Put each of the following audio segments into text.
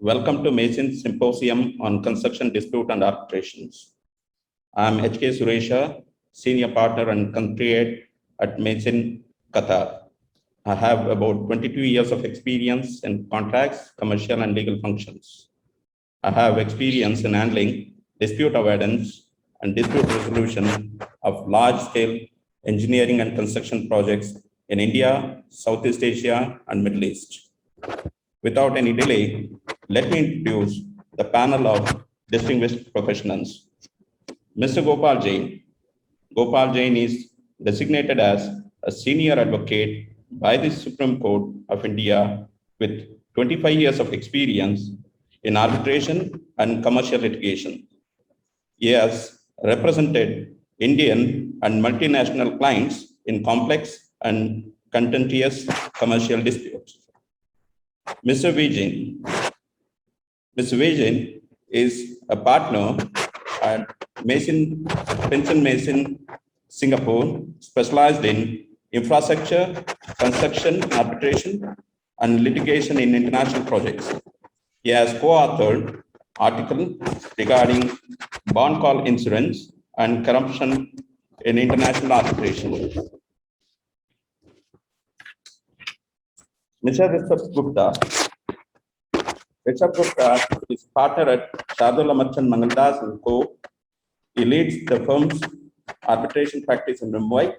Welcome to Mason's Symposium on Construction Dispute and Arbitrations. I'm HK Suresha, Senior Partner and Country Head at Mason, Qatar. I have about 22 years of experience in contracts, commercial and legal functions. I have experience in handling dispute avoidance and dispute resolution of large-scale engineering and construction projects in India, Southeast Asia, and Middle East. Without any delay, let me introduce the panel of distinguished professionals. Mr. Gopal Jain. Gopal Jain is designated as a senior advocate by the Supreme Court of India with 25 years of experience in arbitration and commercial litigation. He has represented Indian and multinational clients in complex and contentious commercial disputes. Mr. Vijay. Mr. Vijay is a partner at Mason, Pension Mason, Singapore, specialized in infrastructure, construction, arbitration, and litigation in international projects. He has co-authored articles regarding bond call insurance and corruption in international arbitration. Mr. Rishabh Gupta. Rishabh Gupta is partner at Shardula Merchant Mangaldas & Co. He leads the firm's arbitration practice in Mumbai.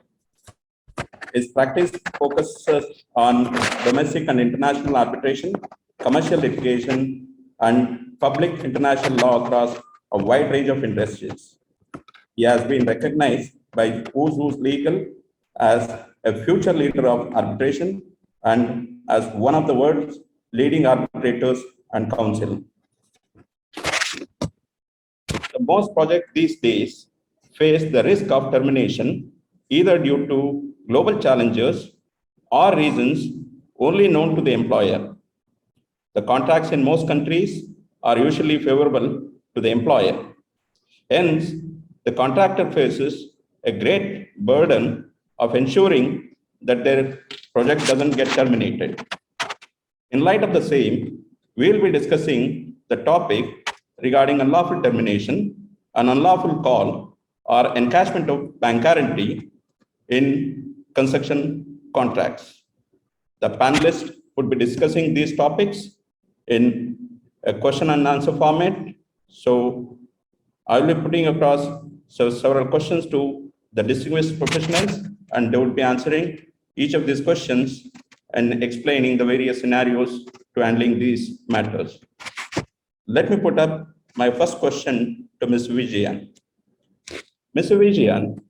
His practice focuses on domestic and international arbitration, commercial litigation, and public international law across a wide range of industries. He has been recognized by Who's Legal as a future leader of arbitration and as one of the world's leading arbitrators and counsel. The most projects these days face the risk of termination either due to global challenges or reasons only known to the employer. The contracts in most countries are usually favorable to the employer. Hence, the contractor faces a great burden of ensuring that their project doesn't get terminated. In light of the same, we will be discussing the topic regarding unlawful termination, an unlawful call, or encashment of bank guarantee in construction contracts. The panelists would be discussing these topics in a question and answer format. So I will be putting across several questions to the distinguished professionals, and they will be answering each of these questions and explaining the various scenarios to handling these matters. Let me put up my first question to Ms. Vijayan. Mr. Vijayan,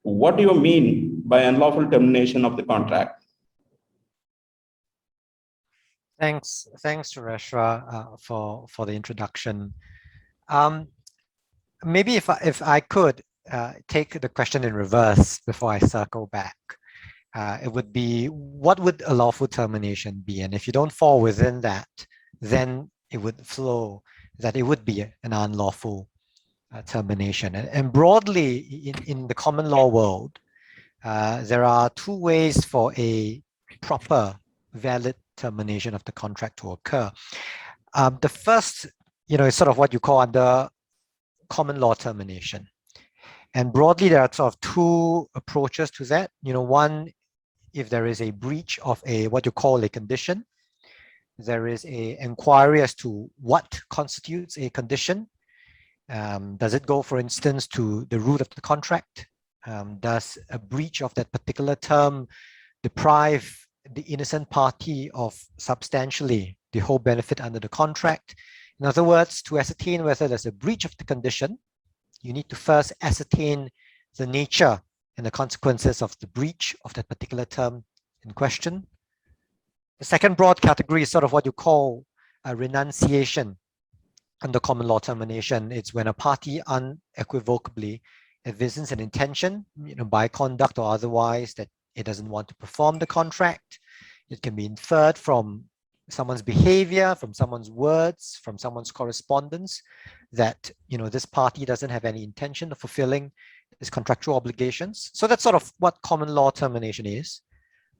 what do you mean by unlawful termination of the contract? Thanks, Suresha, for the introduction. Maybe if I could take the question in reverse before I circle back. It would be, what would a lawful termination be? And if you don't fall within that, then it would flow that it would be an unlawful termination. And broadly, in the common law world, there are two ways for a proper, valid termination of the contract to occur. The first, is sort of what you call under common law termination. And broadly, there are sort of two approaches to that. One, if there is a breach of what you call a condition, there is an inquiry as to what constitutes a condition. Does it go, for instance, to the root of the contract? Does a breach of that particular term deprive the innocent party of substantially the whole benefit under the contract? In other words, to ascertain whether there's a breach of the condition, you need to first ascertain the nature and the consequences of the breach of that particular term in question. The second broad category is sort of what you call a renunciation under common law termination. It's when a party unequivocally evinces an intention, by conduct or otherwise, that it doesn't want to perform the contract. It can be inferred from someone's behavior, from someone's words, from someone's correspondence, that this party doesn't have any intention of fulfilling its contractual obligations. So that's sort of what common law termination is.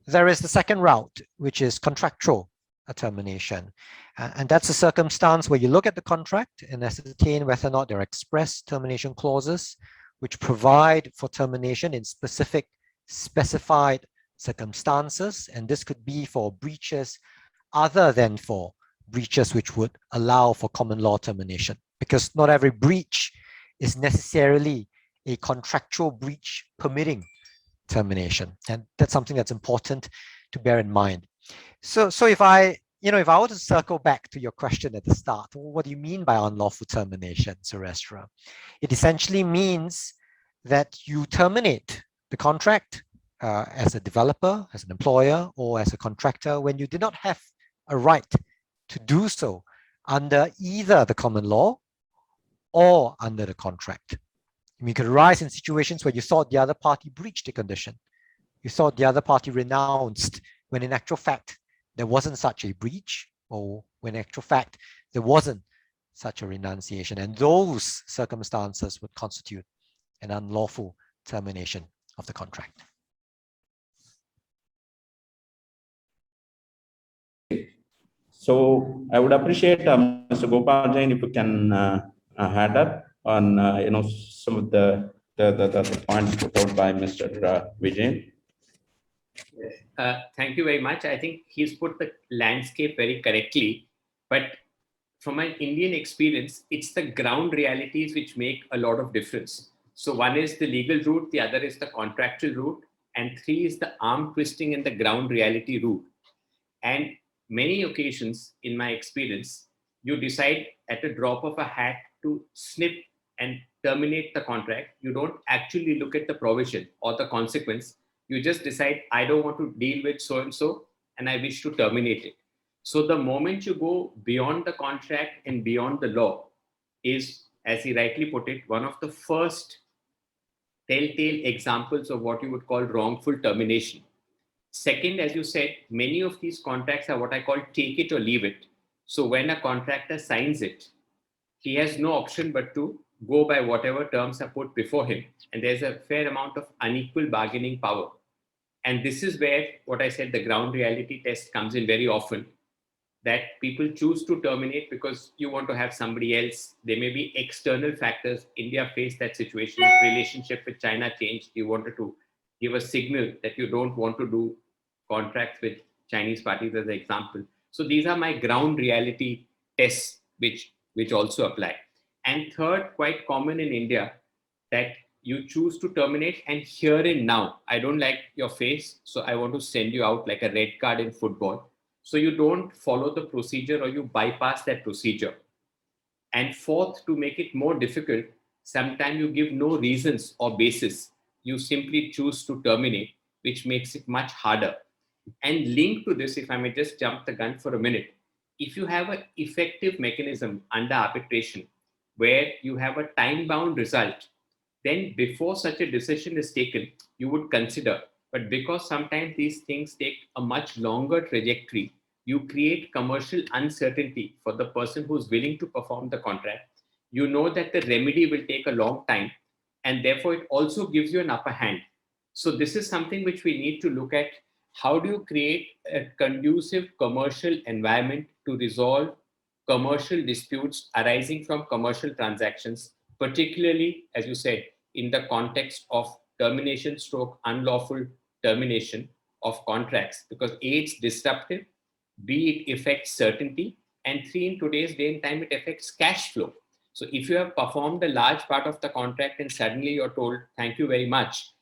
There is the second route, which is contractual a termination. And that's a circumstance where you look at the contract and ascertain whether or not there are express termination clauses which provide for termination in specified circumstances. And this could be for breaches other than for breaches which would allow for common law termination, because not every breach is necessarily a contractual breach permitting termination. And that's something that's important to bear in mind. So if I were to circle back to your question at the start, what do you mean by unlawful termination, Suresha? It essentially means that you terminate the contract as a developer, as an employer, or as a contractor when you did not have a right to do so under either the common law or under the contract. It could arise in situations where you thought the other party breached a condition. You thought the other party renounced when in actual fact there wasn't such a breach, or when in actual fact there wasn't such a renunciation. And those circumstances would constitute an unlawful termination of the contract. So I would appreciate Mr. Gopal Jain if you can add up on some of the points put out by Mr. Vijay. Thank you very much. I think he's put the landscape very correctly, but from an Indian experience, it's the ground realities which make a lot of difference. So one is the legal route, the other is the contractual route, and three is the arm twisting and the ground reality route. And many occasions in my experience, you decide at a drop of a hat to snip and terminate the contract. You don't actually look at the provision or the consequence. You just decide, I don't want to deal with so-and-so, and I wish to terminate it. So the moment you go beyond the contract and beyond the law is, as he rightly put it, one of the first telltale examples of what you would call wrongful termination. Second, as you said, many of these contracts are what I call take it or leave it. So when a contractor signs it, he has no option but to go by whatever terms are put before him. And there's a fair amount of unequal bargaining power. And this is where, what I said, the ground reality test comes in very often, that people choose to terminate because you want to have somebody else. There may be external factors. India faced that situation. Relationship with China changed. You wanted to give a signal that you don't want to do contracts with Chinese parties as an example. So these are my ground reality tests, which also apply. And third, quite common in India, that you choose to terminate and here and now, I don't like your face, so I want to send you out like a red card in football. So you don't follow the procedure or you bypass that procedure. And fourth, to make it more difficult, sometimes you give no reasons or basis. You simply choose to terminate, which makes it much harder. And linked to this, if I may just jump the gun for a minute, if you have an effective mechanism under arbitration where you have a time-bound result, then before such a decision is taken, you would consider. But because sometimes these things take a much longer trajectory, you create commercial uncertainty for the person who's willing to perform the contract. You know that the remedy will take a long time, and therefore it also gives you an upper hand. So this is something which we need to look at. How do you create a conducive commercial environment to resolve commercial disputes arising from commercial transactions, particularly, as you said, in the context of termination stroke unlawful termination of contracts, because A, it's disruptive, B, it affects certainty, and three, in today's day and time, it affects cash flow. So if you have performed a large part of the contract and suddenly you're told, thank you very much,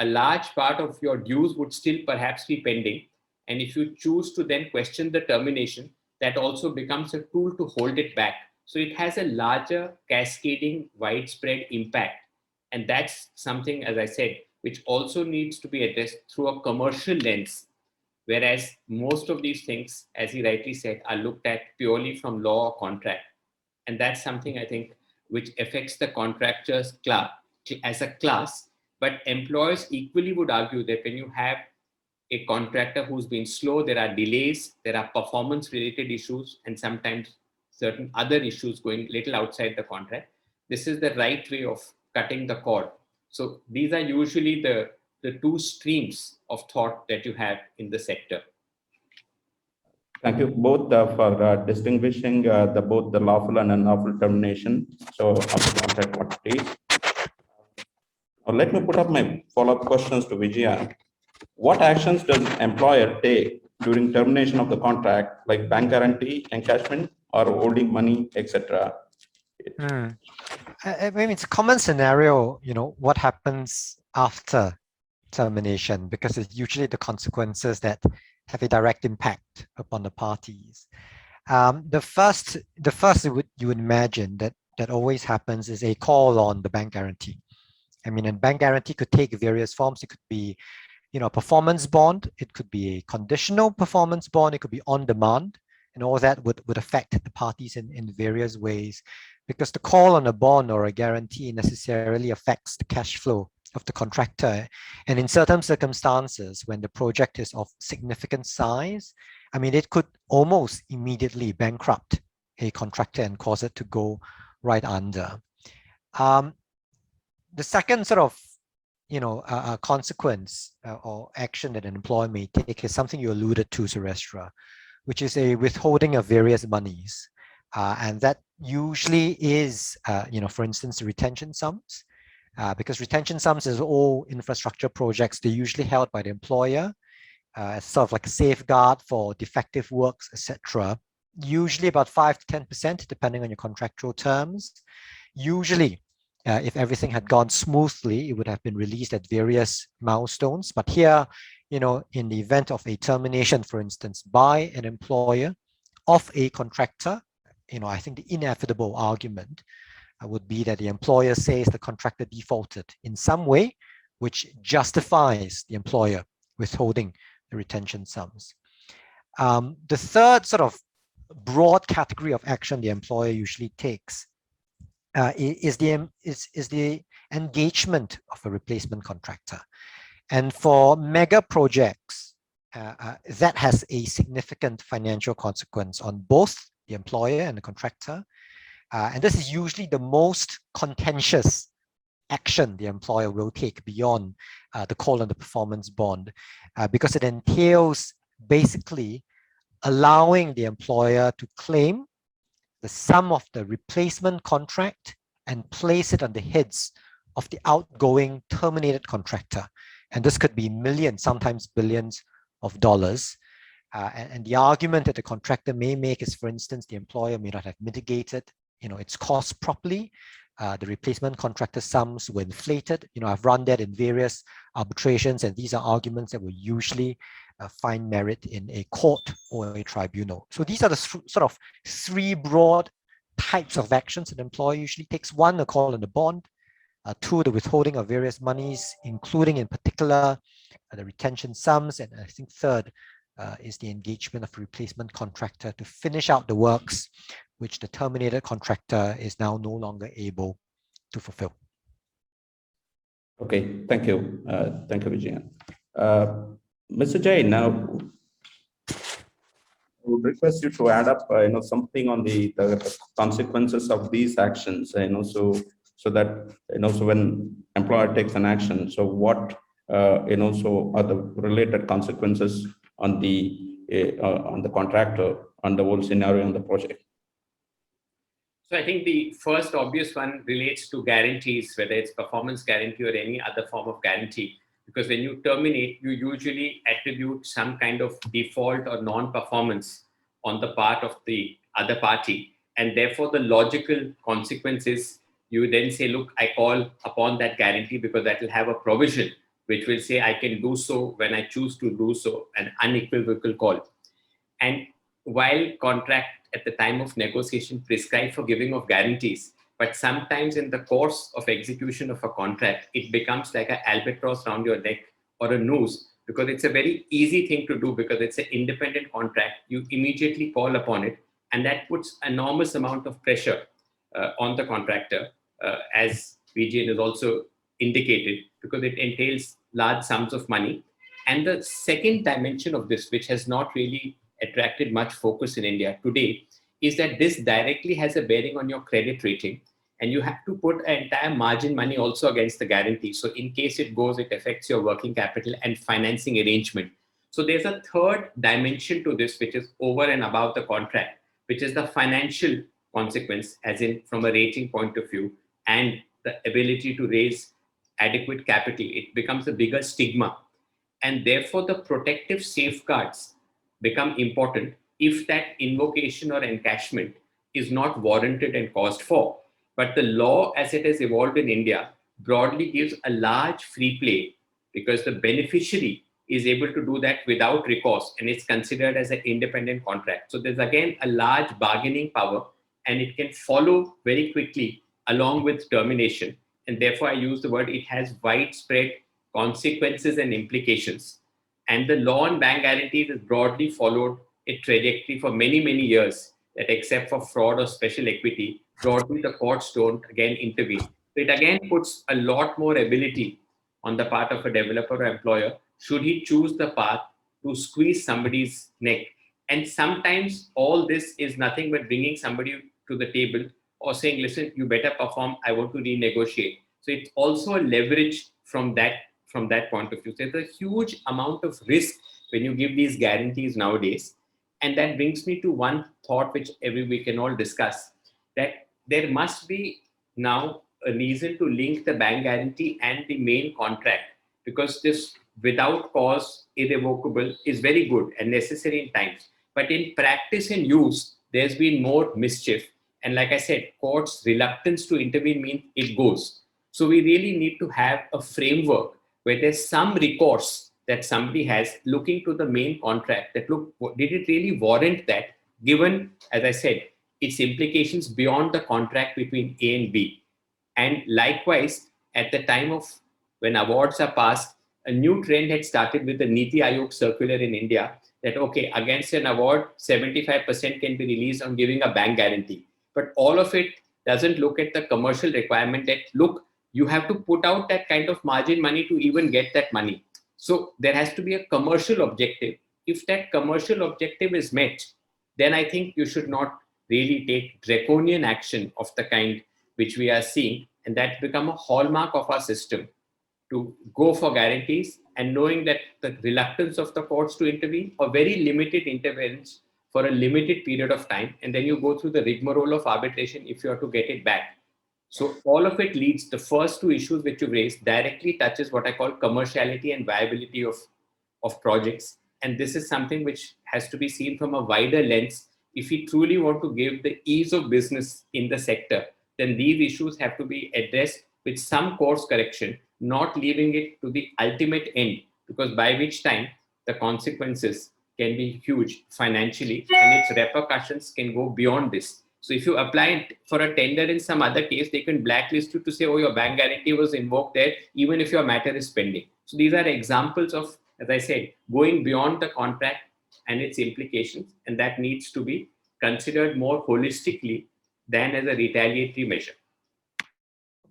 a large part of your dues would still perhaps be pending. And if you choose to then question the termination, that also becomes a tool to hold it back. So it has a larger cascading widespread impact. And that's something, as I said, which also needs to be addressed through a commercial lens. Whereas most of these things, as he rightly said, are looked at purely from law or contract. And that's something I think which affects the contractors as a class. But employers equally would argue that when you have a contractor who's been slow, there are delays, there are performance related issues, and sometimes certain other issues going little outside the contract. This is the right way of cutting the cord. So these are usually the two streams of thought that you have in the sector. Thank you both for distinguishing both the lawful and unlawful termination. So, of the contract parties. Let me put up my follow-up questions to Vijaya. What actions does employer take during termination of the contract, like bank guarantee, encashment, or holding money, etc.? I mean, it's a common scenario, what happens after termination, because it's usually the consequences that have a direct impact upon the parties. The first you would imagine that always happens is a call on the bank guarantee. I mean, a bank guarantee could take various forms. It could be, a performance bond. It could be a conditional performance bond. It could be on demand, and all that would affect the parties in various ways, because the call on a bond or a guarantee necessarily affects the cash flow of the contractor. And in certain circumstances, when the project is of significant size, I mean, it could almost immediately bankrupt a contractor and cause it to go right under. The second sort of, consequence or action that an employer may take is something you alluded to, Suresha, which is a withholding of various monies. And that usually is, for instance, retention sums, because retention sums is all infrastructure projects. They're usually held by the employer as sort of like a safeguard for defective works, etc. Usually about 5 to 10%, depending on your contractual terms. Usually, if everything had gone smoothly, it would have been released at various milestones. But here, in the event of a termination, for instance, by an employer of a contractor, I think the inevitable argument would be that the employer says the contractor defaulted in some way, which justifies the employer withholding the retention sums. The third sort of broad category of action the employer usually takes is the engagement of a replacement contractor. And for mega projects, that has a significant financial consequence on both the employer and the contractor. And this is usually the most contentious action the employer will take beyond the call on the performance bond, because it entails basically allowing the employer to claim the sum of the replacement contract and place it on the heads of the outgoing terminated contractor. And this could be millions, sometimes billions of dollars. And the argument that the contractor may make is, for instance, the employer may not have mitigated its costs properly. The replacement contractor sums were inflated. I've run that in various arbitrations, and these are arguments that will usually find merit in a court or a tribunal. So these are the sort of three broad types of actions an employer usually takes. One, a call on the bond. Two, the withholding of various monies, including in particular the retention sums. And I think third is the engagement of a replacement contractor to finish out the works which the terminated contractor is now no longer able to fulfill. Okay, thank you. Thank you, Vijay. Mr. Jain, now I would request you to add up, something on the consequences of these actions, so that, so when employer takes an action, so what, so are the related consequences on the contractor, on the whole scenario on the project. So I think the first obvious one relates to guarantees, whether it's performance guarantee or any other form of guarantee. Because when you terminate, you usually attribute some kind of default or non-performance on the part of the other party. And therefore, the logical consequence is you then say, look, I call upon that guarantee because that will have a provision which will say I can do so when I choose to do so, an unequivocal call. And while contract at the time of negotiation prescribe for giving of guarantees, but sometimes in the course of execution of a contract, it becomes like an albatross around your neck or a noose, because it's a very easy thing to do because it's an independent contract. You immediately call upon it, and that puts enormous amount of pressure on the contractor, as Jian has also indicated, because it entails large sums of money. And the second dimension of this, which has not really attracted much focus in India today, is that this directly has a bearing on your credit rating, and you have to put an entire margin money also against the guarantee. So in case it goes, it affects your working capital and financing arrangement. So there's a third dimension to this, which is over and above the contract, which is the financial consequence, as in from a rating point of view, and the ability to raise adequate capital. It becomes a bigger stigma. And therefore, the protective safeguards become important if that invocation or encashment is not warranted and caused for. But the law, as it has evolved in India, broadly gives a large free play because the beneficiary is able to do that without recourse, and it's considered as an independent contract. So there's again a large bargaining power, and it can follow very quickly along with termination. And therefore, I use the word, it has widespread consequences and implications. And the law on bank guarantees has broadly followed a trajectory for many, many years that except for fraud or special equity, broadly the courts don't again intervene. So it again puts a lot more ability on the part of a developer or employer should he choose the path to squeeze somebody's neck. And sometimes all this is nothing but bringing somebody to the table or saying, listen, you better perform, I want to renegotiate. So it's also a leverage from that point of view. So there's a huge amount of risk when you give these guarantees nowadays. And that brings me to one thought which we can all discuss, that there must be now a reason to link the bank guarantee and the main contract, because this without cause, irrevocable is very good and necessary in times. But in practice and use, there's been more mischief. And like I said, courts' reluctance to intervene means it goes. So we really need to have a framework where there's some recourse that somebody has looking to the main contract, that look, did it really warrant that, given, as I said, its implications beyond the contract between A and B. And likewise, at the time of when awards are passed, a new trend had started with the Niti Aayog circular in India that, okay, against an award, 75% can be released on giving a bank guarantee. But all of it doesn't look at the commercial requirement that, look, you have to put out that kind of margin money to even get that money. So there has to be a commercial objective. If that commercial objective is met, then I think you should not really take draconian action of the kind which we are seeing. And that's become a hallmark of our system, to go for guarantees and knowing that the reluctance of the courts to intervene or very limited interventions for a limited period of time. And then you go through the rigmarole of arbitration if you are to get it back. So all of it leads, the first two issues which you raised directly touches what I call commerciality and viability of projects. And this is something which has to be seen from a wider lens. If we truly want to give the ease of business in the sector, then these issues have to be addressed with some course correction, not leaving it to the ultimate end, because by which time the consequences can be huge financially and its repercussions can go beyond this. So if you apply it for a tender in some other case, they can blacklist you to say, oh, your bank guarantee was invoked there, even if your matter is pending. So these are examples of, as I said, going beyond the contract and its implications, and that needs to be considered more holistically than as a retaliatory measure.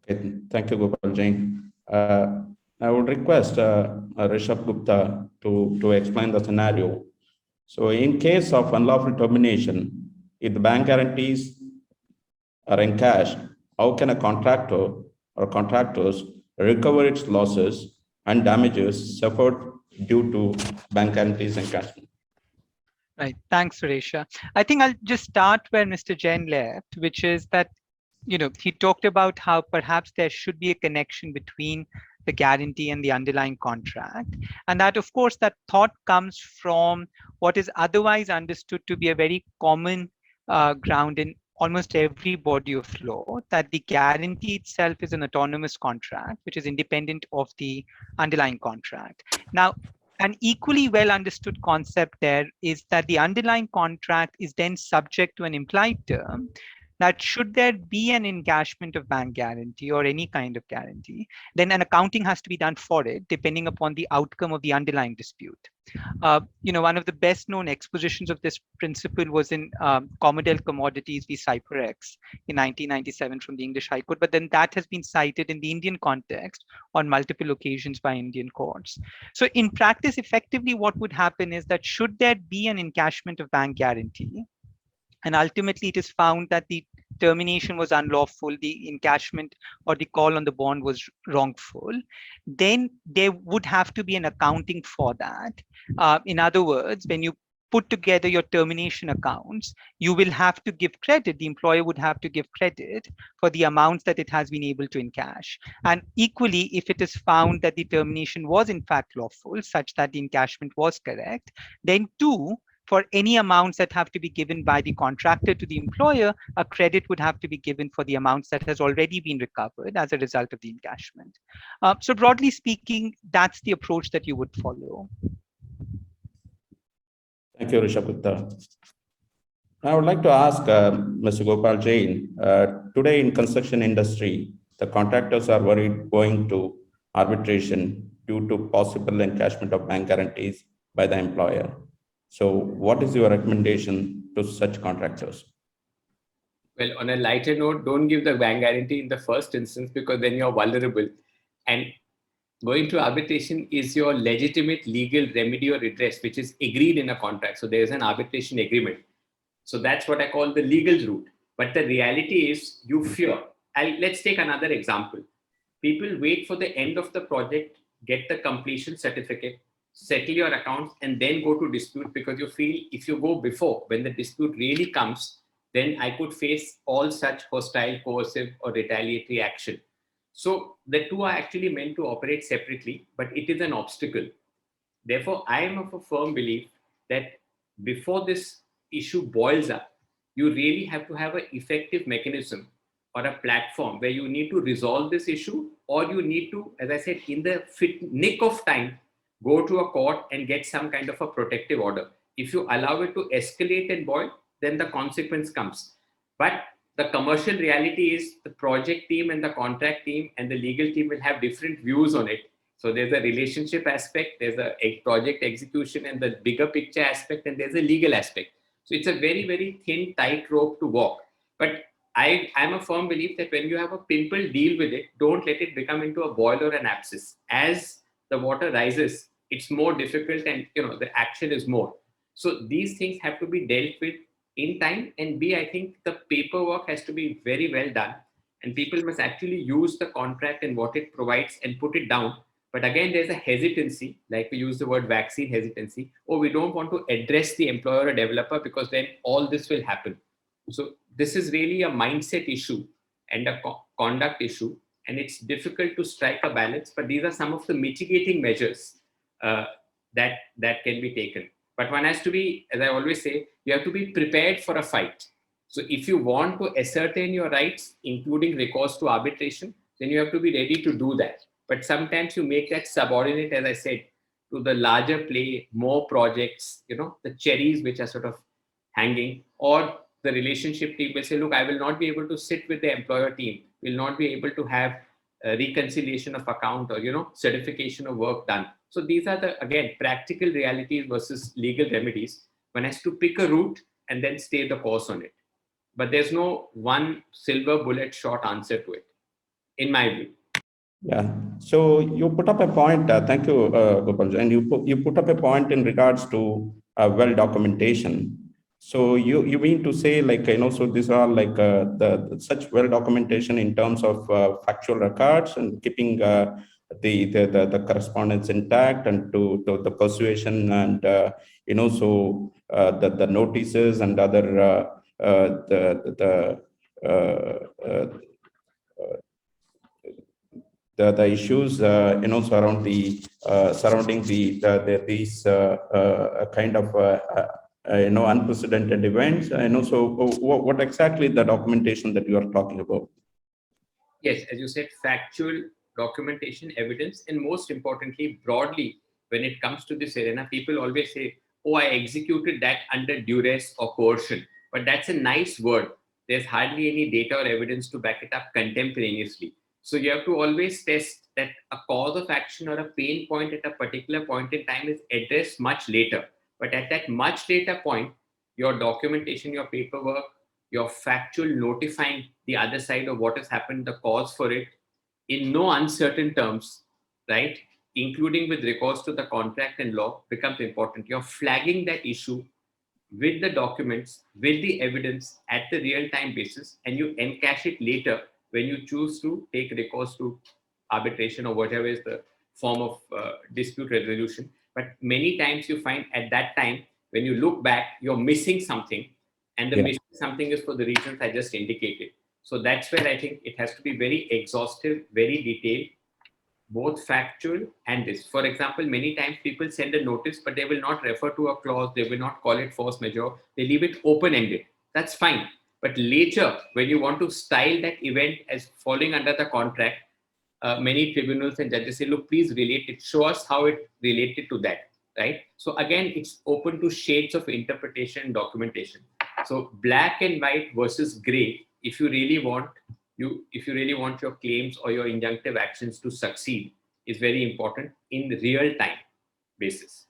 Okay, thank you, Gopal Jain. I would request Rishabh Gupta to explain the scenario. So in case of unlawful termination, if the bank guarantees are encashed, how can a contractor or contractors recover its losses and damages suffered due to bank guarantees encashment? Right. Thanks, Suresha. I think I'll just start where Mr. Jain left, which is that, he talked about how perhaps there should be a connection between the guarantee and the underlying contract. And that, of course, that thought comes from what is otherwise understood to be a very common ground in almost every body of law, that the guarantee itself is an autonomous contract, which is independent of the underlying contract. Now, an equally well understood concept there is that the underlying contract is then subject to an implied term that should there be an encashment of bank guarantee or any kind of guarantee, then an accounting has to be done for it, depending upon the outcome of the underlying dispute. One of the best known expositions of this principle was in Commodell Commodities v. Cyperex in 1997 from the English High Court, but then that has been cited in the Indian context on multiple occasions by Indian courts. So in practice, effectively what would happen is that should there be an encashment of bank guarantee, and ultimately it is found that the termination was unlawful, the encashment or the call on the bond was wrongful, then there would have to be an accounting for that. In other words, when you put together your termination accounts, you will have to give credit. The employer would have to give credit for the amounts that it has been able to encash. And equally, if it is found that the termination was in fact lawful, such that the encashment was correct, then too, for any amounts that have to be given by the contractor to the employer, a credit would have to be given for the amounts that has already been recovered as a result of the encashment. So broadly speaking, that's the approach that you would follow. Thank you, Rishabh Gupta. I would like to ask Mr. Gopal Jain, today in construction industry, the contractors are worried going to arbitration due to possible encashment of bank guarantees by the employer. So what is your recommendation to such contractors? Well, on a lighter note, don't give the bank guarantee in the first instance, because then you're vulnerable. And going to arbitration is your legitimate legal remedy or redress, which is agreed in a contract. So there's an arbitration agreement. So that's what I call the legal route. But the reality is you fear. Let's take another example. People wait for the end of the project, get the completion certificate, settle your accounts, and then go to dispute, because you feel if you go before, when the dispute really comes, then I could face all such hostile, coercive, or retaliatory action. So the two are actually meant to operate separately, but it is an obstacle. Therefore, I am of a firm belief that before this issue boils up, you really have to have an effective mechanism or a platform where you need to resolve this issue, or you need to, as I said, in the nick of time, go to a court and get some kind of a protective order. If you allow it to escalate and boil, then the consequence comes. But the commercial reality is the project team and the contract team and the legal team will have different views on it. So there's a relationship aspect, there's a project execution and the bigger picture aspect, and there's a legal aspect. So it's a very, very thin, tight rope to walk. But I'm a firm belief that when you have a pimple, deal with it. Don't let it become into a boil or an abscess. As the water rises, it's more difficult, and the action is more. So these things have to be dealt with in time. And B, I think the paperwork has to be very well done, and people must actually use the contract and what it provides and put it down. But again, there's a hesitancy, like we use the word vaccine hesitancy, or we don't want to address the employer or developer because then all this will happen. So this is really a mindset issue and a conduct issue, and it's difficult to strike a balance, but these are some of the mitigating measures that can be taken. But one has to be, as I always say, you have to be prepared for a fight. So if you want to ascertain your rights, including recourse to arbitration, then you have to be ready to do that. But sometimes you make that subordinate, as I said, to the larger play, more projects, the cherries which are sort of hanging, or the relationship team will say, look, I will not be able to sit with the employer team, will not be able to have a reconciliation of account or, certification of work done. So these are the, again, practical realities versus legal remedies. One has to pick a route and then stay the course on it. But there's no one silver bullet short answer to it, in my view. Yeah. So you put up a point. Thank you, Gopal Jain. You put up a point in regards to well documentation. So you mean to say, like, so these are like the such well documentation in terms of factual records and keeping the correspondence intact, and to the persuasion and so the notices and other the issues surround surrounding these kind of unprecedented events, and also what exactly the documentation that you are talking about? Yes, as you said, factual documentation, evidence, and most importantly, broadly, when it comes to this arena, people always say, oh, I executed that under duress or coercion. But that's a nice word. There's hardly any data or evidence to back it up contemporaneously. So you have to always test that a cause of action or a pain point at a particular point in time is addressed much later. But at that much later point, your documentation, your paperwork, your factual notifying the other side of what has happened, the cause for it, in no uncertain terms, right, including with recourse to the contract and law, becomes important. You're flagging that issue with the documents, with the evidence at the real-time basis, and you encash it later when you choose to take recourse to arbitration or whatever is the form of dispute resolution. But many times you find at that time, when you look back, you're missing something, and the missing something is for the reasons I just indicated. So that's where I think it has to be very exhaustive, very detailed, both factual and this. For example, many times people send a notice, but they will not refer to a clause. They will not call it force majeure. They leave it open-ended. That's fine. But later, when you want to style that event as falling under the contract, many tribunals and judges say, look, please relate it. Show us how it related to that, right? So again, it's open to shades of interpretation and documentation. So black and white versus gray, if you really want your claims or your injunctive actions to succeed, is very important in the real time basis.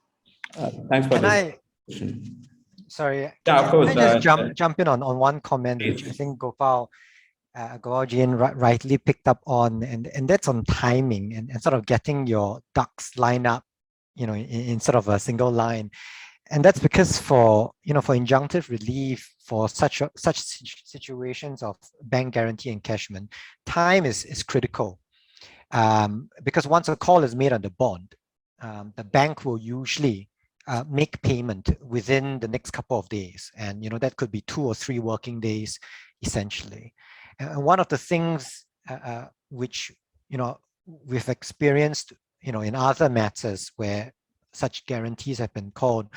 Thanks for Can this. Sorry, Yeah, of course. can I just jump in on one comment, which I think Gopal Jain rightly picked up on, and that's on timing and sort of getting your ducks lined up, in sort of a single line. And that's because for injunctive relief, for such situations of bank guarantee encashment, time is critical. Because once a call is made on the bond, the bank will usually make payment within the next couple of days. And, that could be 2 or 3 working days, essentially. And one of the things which, we've experienced, in other matters where such guarantees have been called,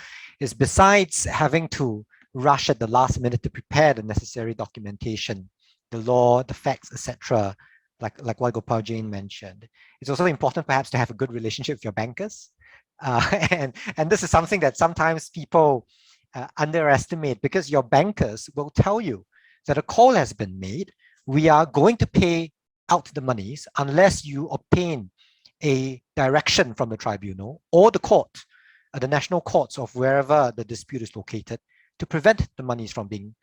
is besides having to rush at the last minute to prepare the necessary documentation, the law, the facts, etc., like what Gopal Jain mentioned, it's also important perhaps to have a good relationship with your bankers. And this is something that sometimes people underestimate, because your bankers will tell you that a call has been made. We are going to pay out the monies unless you obtain a direction from the tribunal or the court, the national courts of wherever the dispute is located, to prevent the monies from being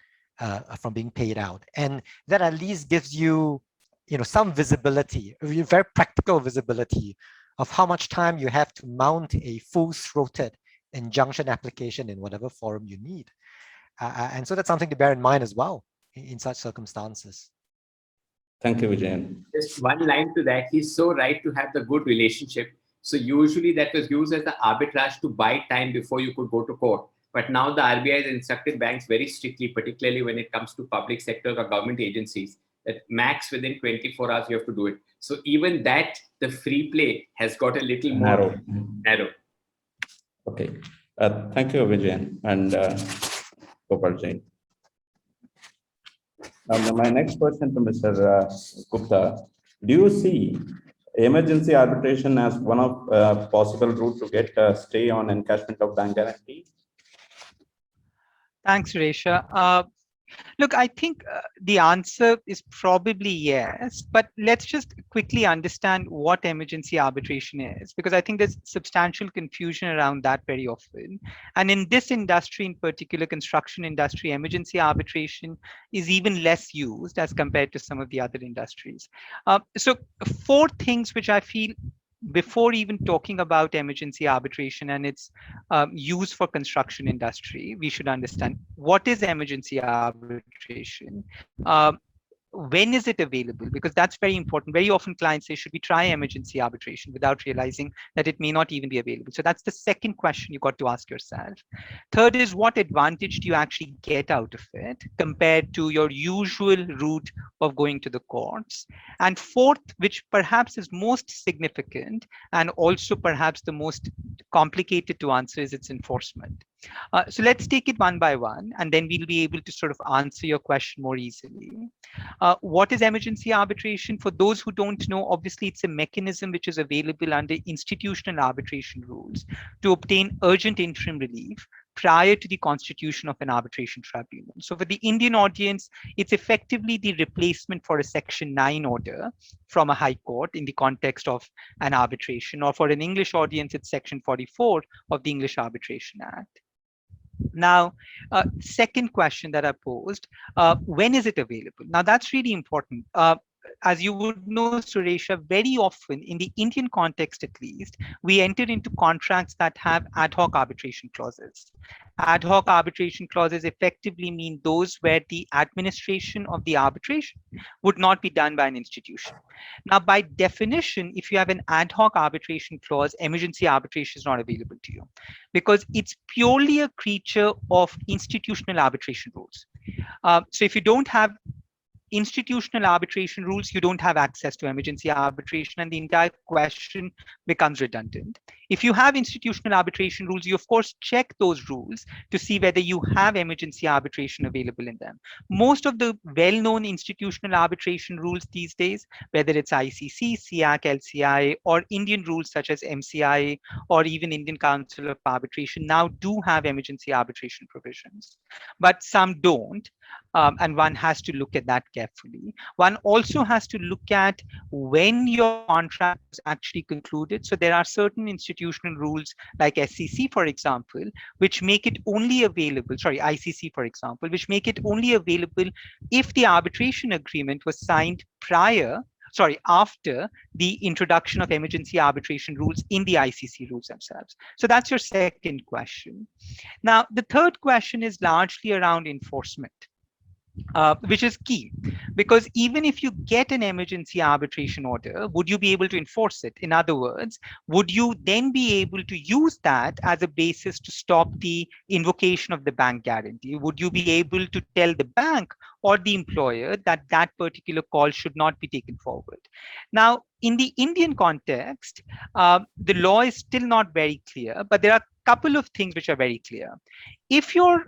paid out. And that at least gives you, some visibility, very practical visibility of how much time you have to mount a full-throated injunction application in whatever forum you need. And so that's something to bear in mind as well in such circumstances. Thank you, Vijayan. Just one line to that. He's so right to have the good relationship. So usually that was used as the arbitrage to buy time before you could go to court. But now the RBI has instructed banks very strictly, particularly when it comes to public sector or government agencies, that max within 24 hours you have to do it. So even that, the free play has got a little more narrow. Okay. Thank you, Vijayan and Gopal Jain. Now, my next question to Mr. Gupta: do you see emergency arbitration as one of possible route to get a stay on encashment of bank guarantee? Thanks, Suresha. Look, I think the answer is probably yes, but let's just quickly understand what emergency arbitration is, because I think there's substantial confusion around that very often. And in this industry, in particular, construction industry, emergency arbitration is even less used as compared to some of the other industries. So 4 things which I feel, before even talking about emergency arbitration and its use for construction industry, we should understand what is emergency arbitration. When is it available? Because that's very important. Very often clients say, should we try emergency arbitration, without realizing that it may not even be available. So that's the second question you got to ask yourself. Third is, what advantage do you actually get out of it compared to your usual route of going to the courts? And fourth, which perhaps is most significant and also perhaps the most complicated to answer, is its enforcement. So let's take it one by one, and then we'll be able to sort of answer your question more easily. What is emergency arbitration? For those who don't know, obviously it's a mechanism which is available under institutional arbitration rules to obtain urgent interim relief prior to the constitution of an arbitration tribunal. So for the Indian audience, it's effectively the replacement for a Section 9 order from a high court in the context of an arbitration, or for an English audience, it's Section 44 of the English Arbitration Act. Now, second question that I posed, when is it available? Now, that's really important. as you would know, Suresha, very often in the Indian context, at least, we enter into contracts that have ad hoc arbitration clauses. Ad hoc arbitration clauses effectively mean those where the administration of the arbitration would not be done by an institution. Now, by definition, if you have an ad hoc arbitration clause, emergency arbitration is not available to you because it's purely a creature of institutional arbitration rules. So if you don't have institutional arbitration rules, you don't have access to emergency arbitration, and the entire question becomes redundant. If you have institutional arbitration rules, you of course check those rules to see whether you have emergency arbitration available in them. Most of the well-known institutional arbitration rules these days, whether it's ICC, SIAC, LCI, or Indian rules such as MCI, or even Indian Council of Arbitration, now do have emergency arbitration provisions, but some don't. And one has to look at that carefully. One also has to look at when your contract is actually concluded. So there are certain institutional rules like SCC, for example, which make it only available, sorry, ICC, for example, which make it only available if the arbitration agreement was signed after the introduction of emergency arbitration rules in the ICC rules themselves. So that's your second question. Now, the third question is largely around enforcement. Which is key, because even if you get an emergency arbitration order, would you be able to enforce it? In other words, would you then be able to use that as a basis to stop the invocation of the bank guarantee? Would you be able to tell the bank or the employer that that particular call should not be taken forward? Now, in the Indian context, the law is still not very clear, but there are a couple of things which are very clear. If your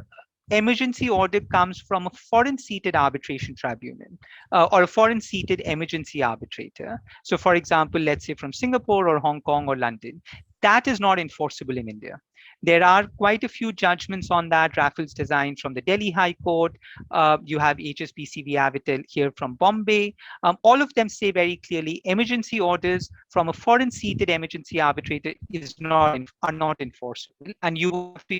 emergency order comes from a foreign seated arbitration tribunal or a foreign seated emergency arbitrator. So for example, let's say from Singapore or Hong Kong or London, that is not enforceable in India. There are quite a few judgments on that. Raffles Design from the Delhi High Court. You have HSBC v. Avitel here from Bombay. All of them say very clearly emergency orders from a foreign seated emergency arbitrator are not enforceable, and you have to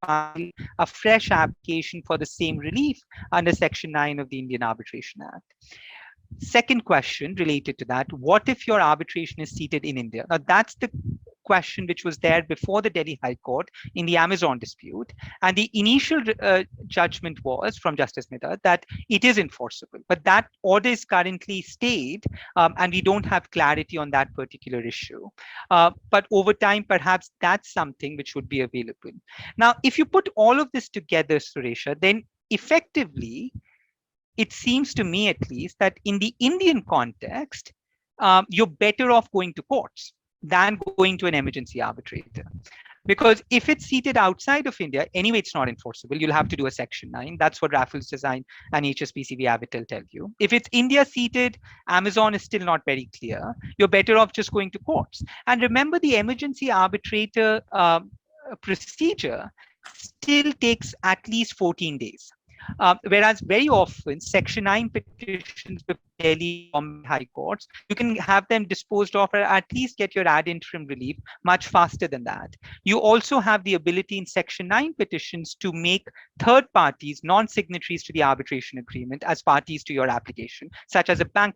file a fresh application for the same relief under Section 9 of the Indian Arbitration Act. Second question related to that, what if your arbitration is seated in India? Now, that's the question which was there before the Delhi High Court in the Amazon dispute. And the initial judgment was from Justice Mehta that it is enforceable, but that order is currently stayed and we don't have clarity on that particular issue. But over time, perhaps that's something which would be available. Now, if you put all of this together, Suresha, then effectively, it seems to me at least that in the Indian context, you're better off going to courts than going to an emergency arbitrator. Because if it's seated outside of India, anyway, it's not enforceable. You'll have to do a Section 9. That's what Raffles Design and HSBC v. Avitel tell you. If it's India seated, Amazon is still not very clear. You're better off just going to courts. And remember, the emergency arbitrator procedure still takes at least 14 days. Whereas very often Section 9 petitions before Delhi High Courts, you can have them disposed of or at least get your ad interim relief much faster than that. You also have the ability in Section 9 petitions to make third parties, non-signatories to the arbitration agreement, as parties to your application, such as a bank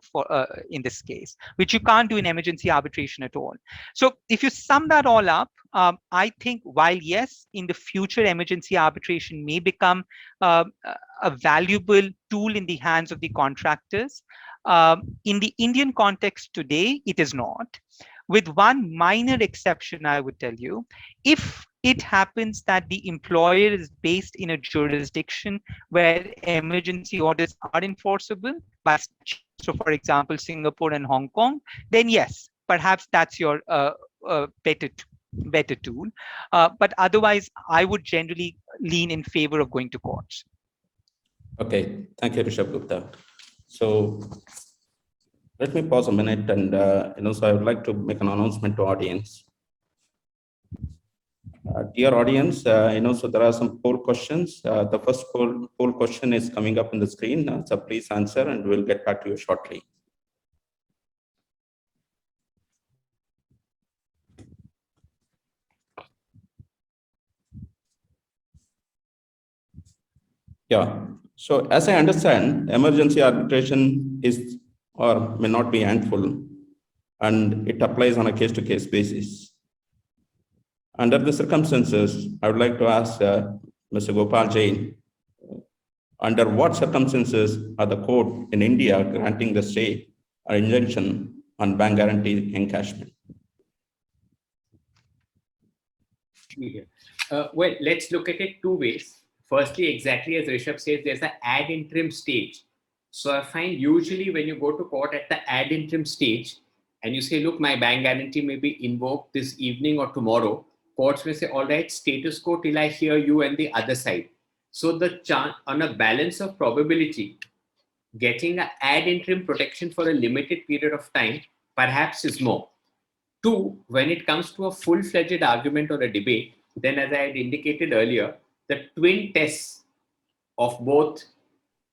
in this case, which you can't do in emergency arbitration at all. So if you sum that all up, I think while yes, in the future, emergency arbitration may become a valuable tool in the hands of the contractors, in the Indian context today, it is not. With one minor exception, I would tell you, if it happens that the employer is based in a jurisdiction where emergency orders are enforceable by statute, so for example, Singapore and Hong Kong, then yes, perhaps that's your better tool. But otherwise, I would generally lean in favor of going to courts. Okay, thank you, Rishabh Gupta. So let me pause a minute and so I would like to make an announcement to audience. Dear audience, so there are some poll questions. The first poll question is coming up on the screen. So please answer and we'll get back to you shortly. Yeah, so as I understand, emergency arbitration is or may not be handful, and it applies on a case-to-case basis. Under the circumstances, I would like to ask Mr. Gopal Jain, under what circumstances are the court in India granting the stay or injunction on bank guarantee encashment? Well, let's look at it two ways. Firstly, exactly as Rishabh says, there's an ad interim stage. So I find usually when you go to court at the ad interim stage and you say, look, my bank guarantee may be invoked this evening or tomorrow, courts may say, all right, status quo till I hear you and the other side. So the chance on a balance of probability, getting an ad interim protection for a limited period of time perhaps is more. Two, when it comes to a full-fledged argument or a debate, then as I had indicated earlier, the twin tests of both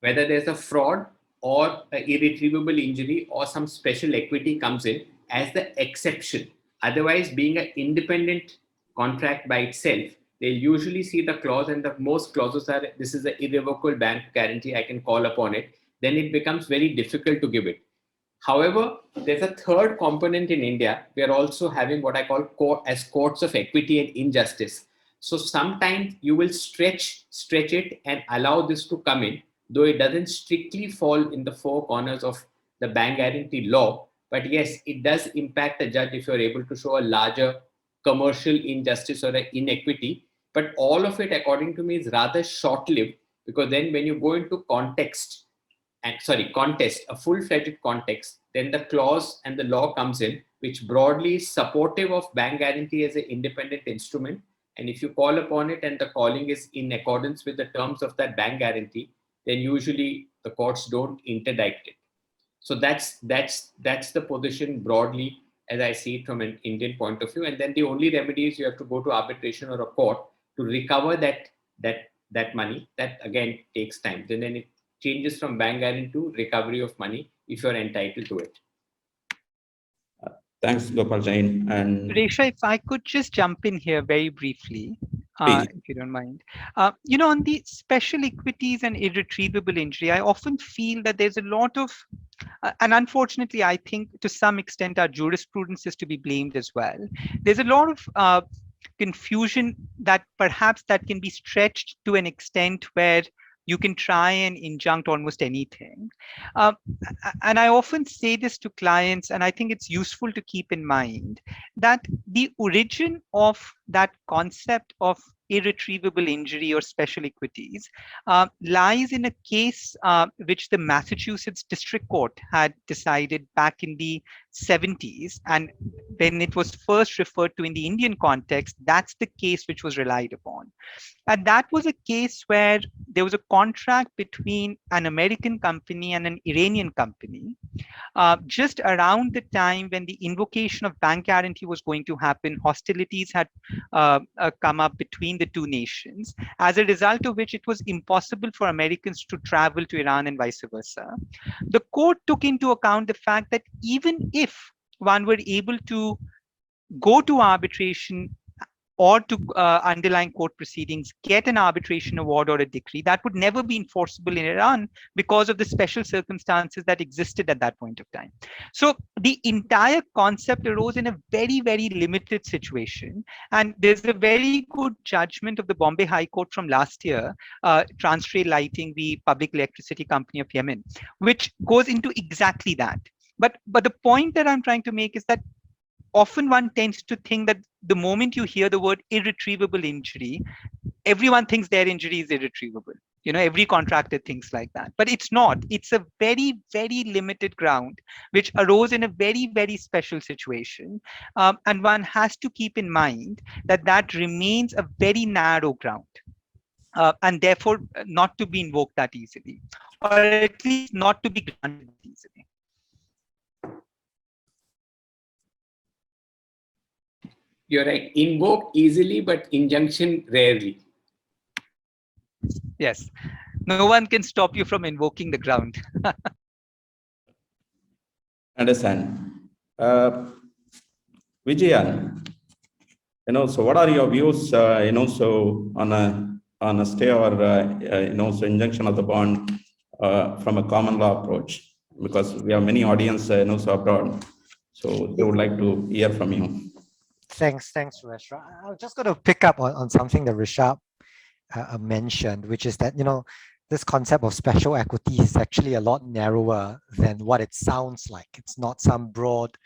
whether there's a fraud or an irretrievable injury or some special equity comes in as the exception. Otherwise, being an independent contract by itself, they'll usually see the clause, and the most clauses are, this is an irrevocable bank guarantee, I can call upon it. Then it becomes very difficult to give it. However, there's a third component in India. We are also having what I call courts of equity and injustice. So sometimes you will stretch it and allow this to come in, though it doesn't strictly fall in the four corners of the bank guarantee law. But yes, it does impact the judge if you're able to show a larger commercial injustice or an inequity. But all of it, according to me, is rather short-lived, because then when you go into contest, a full-fledged context, then the clause and the law comes in, which broadly is supportive of bank guarantee as an independent instrument. And if you call upon it and the calling is in accordance with the terms of that bank guarantee, then usually the courts don't interdict it. So that's the position broadly as I see it from an Indian point of view. And then the only remedy is you have to go to arbitration or a court to recover that money. That again takes time. Then it changes from bank guarantee to recovery of money if you're entitled to it. Thanks, Gopal Jain. And Suresha, if I could just jump in here very briefly, if you don't mind. On the special equities and irretrievable injury, I often feel that there's a lot of, and unfortunately, I think to some extent our jurisprudence is to be blamed as well. There's a lot of confusion that perhaps that can be stretched to an extent where you can try and injunct almost anything. And I often say this to clients, and I think it's useful to keep in mind that the origin of that concept of irretrievable injury or special equities lies in a case which the Massachusetts District Court had decided back in the 70s. And when it was first referred to in the Indian context, that's the case which was relied upon. And that was a case where there was a contract between an American company and an Iranian company just around the time when the invocation of bank guarantee was going to happen. Hostilities had come up between the two nations, as a result of which it was impossible for Americans to travel to Iran and vice versa. The court took into account the fact that even if one were able to go to arbitration or to underlying court proceedings, get an arbitration award or a decree, that would never be enforceable in Iran because of the special circumstances that existed at that point of time. So the entire concept arose in a very, very limited situation. And there's a very good judgment of the Bombay High Court from last year, Transray Lighting, the public electricity company of Yemen, which goes into exactly that. But the point that I'm trying to make is that often one tends to think that the moment you hear the word irretrievable injury, everyone thinks their injury is irretrievable. Every contractor thinks like that, but it's not. It's a very, very limited ground, which arose in a very, very special situation. And one has to keep in mind that that remains a very narrow ground and therefore not to be invoked that easily, or at least not to be granted easily. You're right. Invoke easily, but injunction rarely. Yes. No one can stop you from invoking the ground. understand. Vijayan, so what are your views, so on a stay or, so injunction of the bond from a common law approach? because we have many audience also abroad. So they would like to hear from you. Thanks, Suresha. I'm just going to pick up on something that Rishabh mentioned, which is that, this concept of special equity is actually a lot narrower than what it sounds like. It's not some broad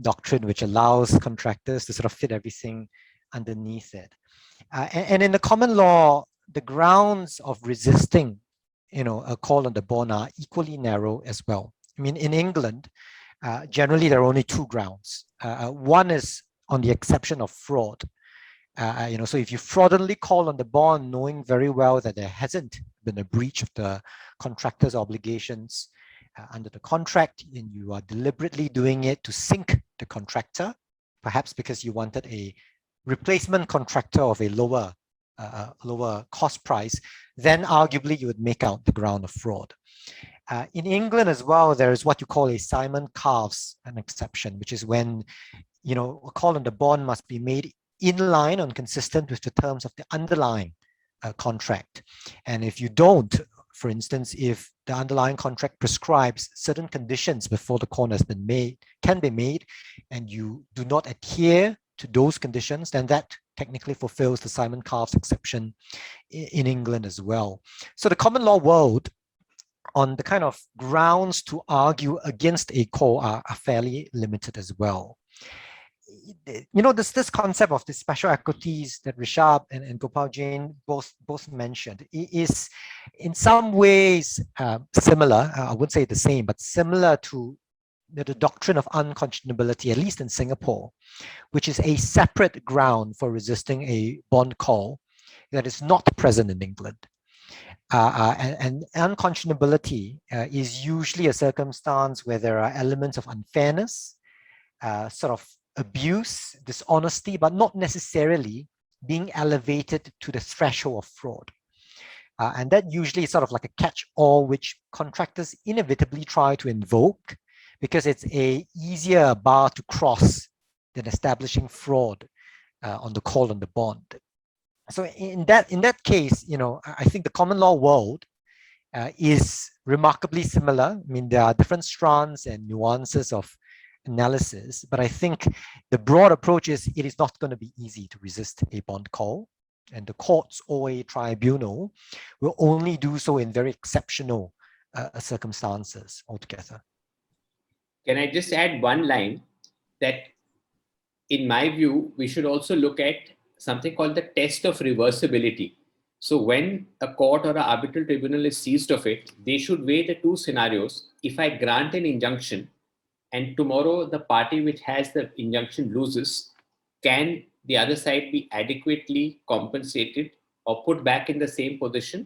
doctrine which allows contractors to sort of fit everything underneath it. And in the common law, the grounds of resisting, a call on the bond are equally narrow as well. I mean, in England, generally there are only two grounds. One is on the exception of fraud. So if you fraudulently call on the bond, knowing very well that there hasn't been a breach of the contractor's obligations under the contract, and you are deliberately doing it to sink the contractor, perhaps because you wanted a replacement contractor of a lower cost price, then arguably you would make out the ground of fraud. In England as well, there is what you call a Simon Carves an exception, which is when a call on the bond must be made in line and consistent with the terms of the underlying contract. And if you don't, for instance, if the underlying contract prescribes certain conditions before the call has been made, can be made, and you do not adhere to those conditions, then that technically fulfills the Simon Carves exception in England as well. So the common law world, on the kind of grounds to argue against a call are fairly limited as well. This concept of the special equities that Rishabh and Gopal Jain both mentioned is in some ways similar. I wouldn't say the same, but similar to the doctrine of unconscionability, at least in Singapore, which is a separate ground for resisting a bond call that is not present in England. And unconscionability is usually a circumstance where there are elements of unfairness, sort of abuse, dishonesty, but not necessarily being elevated to the threshold of fraud. And that usually is sort of like a catch-all which contractors inevitably try to invoke because it's a easier bar to cross than establishing fraud on the call on the bond. So in that case, I think the common law world is remarkably similar. I mean, there are different strands and nuances of analysis, but I think the broad approach is it is not going to be easy to resist a bond call, and the courts or a tribunal will only do so in very exceptional circumstances altogether. Can I just add one line that, in my view, we should also look at something called the test of reversibility. So when a court or an arbitral tribunal is seized of it, they should weigh the two scenarios. If I grant an injunction and tomorrow the party which has the injunction loses, can the other side be adequately compensated or put back in the same position?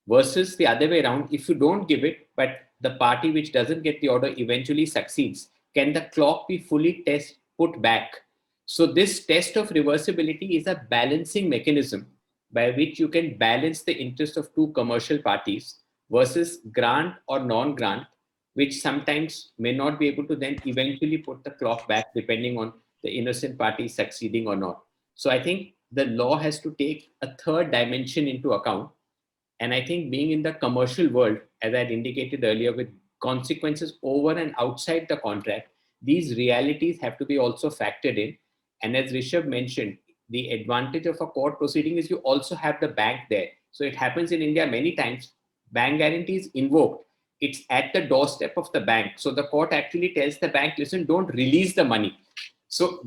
Versus the other way around, if you don't give it, but the party which doesn't get the order eventually succeeds, can the clock be fully put back? So this test of reversibility is a balancing mechanism by which you can balance the interest of two commercial parties versus grant or non-grant, which sometimes may not be able to then eventually put the clock back depending on the innocent party succeeding or not. So I think the law has to take a third dimension into account. And I think being in the commercial world, as I had indicated earlier, with consequences over and outside the contract, these realities have to be also factored in. And as Rishabh mentioned, the advantage of a court proceeding is you also have the bank there. So it happens in India many times, bank guarantee is invoked. It's at the doorstep of the bank. So the court actually tells the bank, listen, don't release the money. So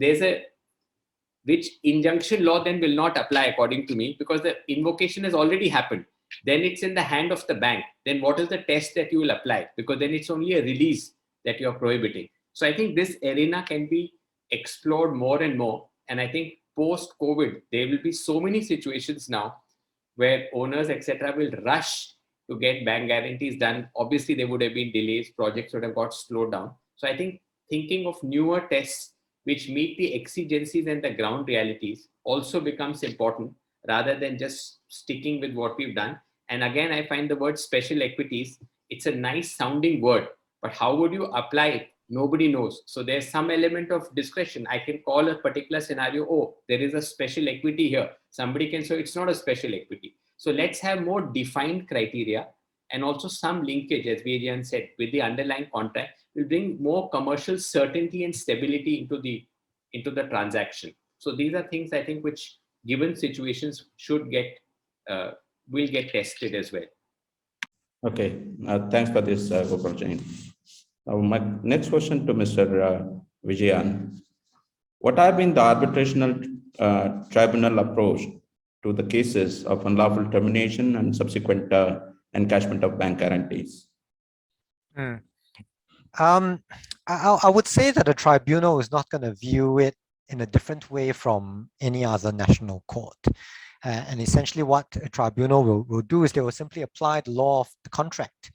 which injunction law then will not apply according to me, because the invocation has already happened. Then it's in the hand of the bank. Then what is the test that you will apply? Because then it's only a release that you're prohibiting. So I think this arena can be explored more and more. And I think post-COVID, there will be so many situations now where owners, etc., will rush to get bank guarantees done. Obviously, there would have been delays, projects would have got slowed down. So I think thinking of newer tests which meet the exigencies and the ground realities also becomes important, rather than just sticking with what we've done. And again, I find the word special equities, it's a nice sounding word, but how would you apply it? Nobody knows. So there's some element of discretion. I can call a particular scenario, oh, there is a special equity here. Somebody can say it's not a special equity. So let's have more defined criteria and also some linkage, as Jian said, with the underlying contract will bring more commercial certainty and stability into the transaction. So these are things I think which, given situations, should get will get tested as well. Okay, thanks for this, Gopal Jain. My next question to Mr. Vijayan. What have been the arbitrational tribunal approach to the cases of unlawful termination and subsequent encashment of bank guarantees? I would say that the tribunal is not going to view it in a different way from any other national court. And essentially what a tribunal will do is they will simply apply the law of the contract,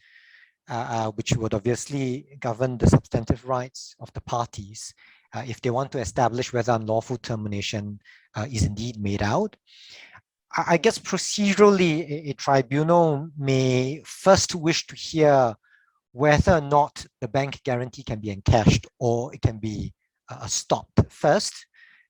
which would obviously govern the substantive rights of the parties if they want to establish whether unlawful termination is indeed made out. I guess procedurally, a tribunal may first wish to hear whether or not the bank guarantee can be encashed or it can be stopped first.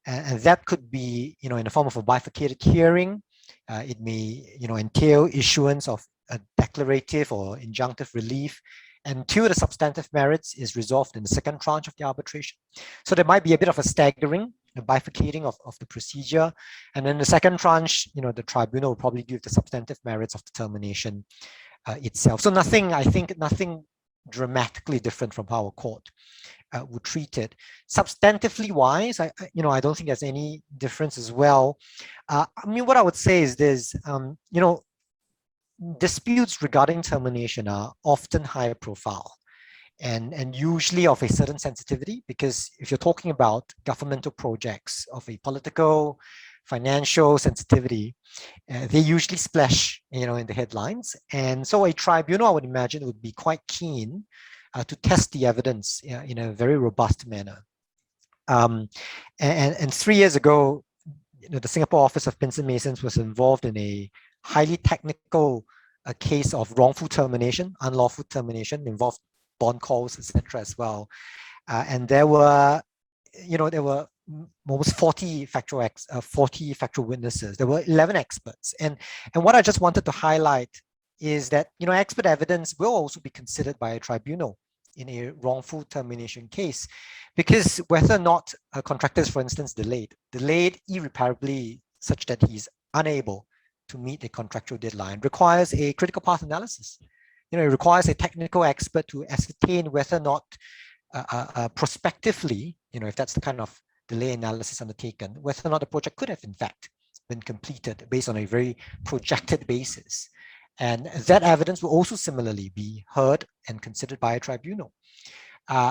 And that could be, in the form of a bifurcated hearing. It may, entail issuance of a declarative or injunctive relief until the substantive merits is resolved in the second tranche of the arbitration. So there might be a bit of a staggering, a bifurcating of the procedure. And then the second tranche, the tribunal will probably deal with the substantive merits of the termination itself. So nothing dramatically different from how a court would treat it. Substantively wise, I don't think there's any difference as well. What I would say is this, disputes regarding termination are often higher profile and usually of a certain sensitivity, because if you're talking about governmental projects of a political, financial sensitivity, they usually splash, in the headlines. And so a tribunal, I would imagine, would be quite keen to test the evidence in a very robust manner. And 3 years ago, the Singapore Office of Pins and Masons was involved in a highly technical case of wrongful termination, unlawful termination, involved bond calls, etc. as well. And there were almost 40 factual witnesses. There were 11 experts. And what I just wanted to highlight is that, expert evidence will also be considered by a tribunal in a wrongful termination case, because whether or not a contractor is, for instance, delayed irreparably such that he's unable to meet a contractual deadline requires a critical path analysis. It requires a technical expert to ascertain whether or not prospectively, if that's the kind of delay analysis undertaken, whether or not the project could have in fact been completed based on a very projected basis. And that evidence will also similarly be heard and considered by a tribunal.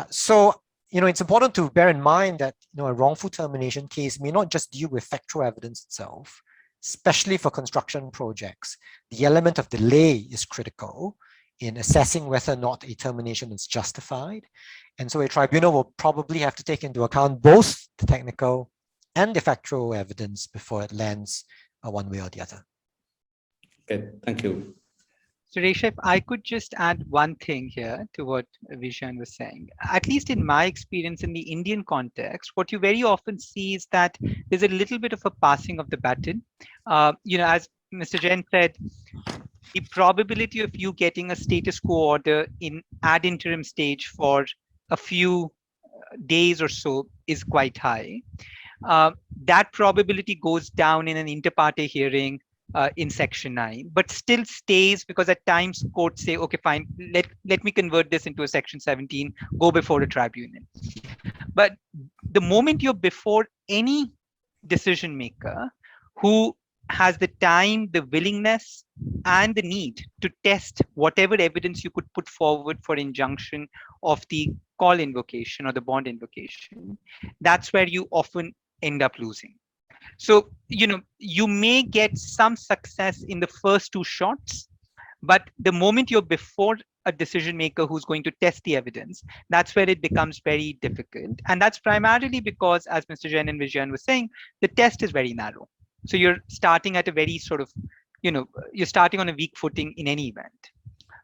So, it's important to bear in mind that, a wrongful termination case may not just deal with factual evidence itself, especially for construction projects. The element of delay is critical in assessing whether or not a termination is justified. And so a tribunal will probably have to take into account both the technical and the factual evidence before it lands one way or the other. Okay, thank you. Suresha, if I could just add one thing here to what Vijayan was saying. At least in my experience in the Indian context, what you very often see is that there's a little bit of a passing of the baton. As Mr. Jain said, the probability of you getting a status quo order in ad interim stage for a few days or so is quite high. That probability goes down in an inter partes hearing in section 9, but still stays, because at times courts say, okay, fine, let me convert this into a section 17, go before a tribunal. But the moment you're before any decision maker who has the time, the willingness, and the need to test whatever evidence you could put forward for injunction of the call invocation or the bond invocation, that's where you often end up losing. So, you may get some success in the first 2 shots, but the moment you're before a decision maker who's going to test the evidence, that's where it becomes very difficult. And that's primarily because, as Mr. Jain and Vijayan was saying, the test is very narrow. So you're starting at a very sort of, you're starting on a weak footing in any event.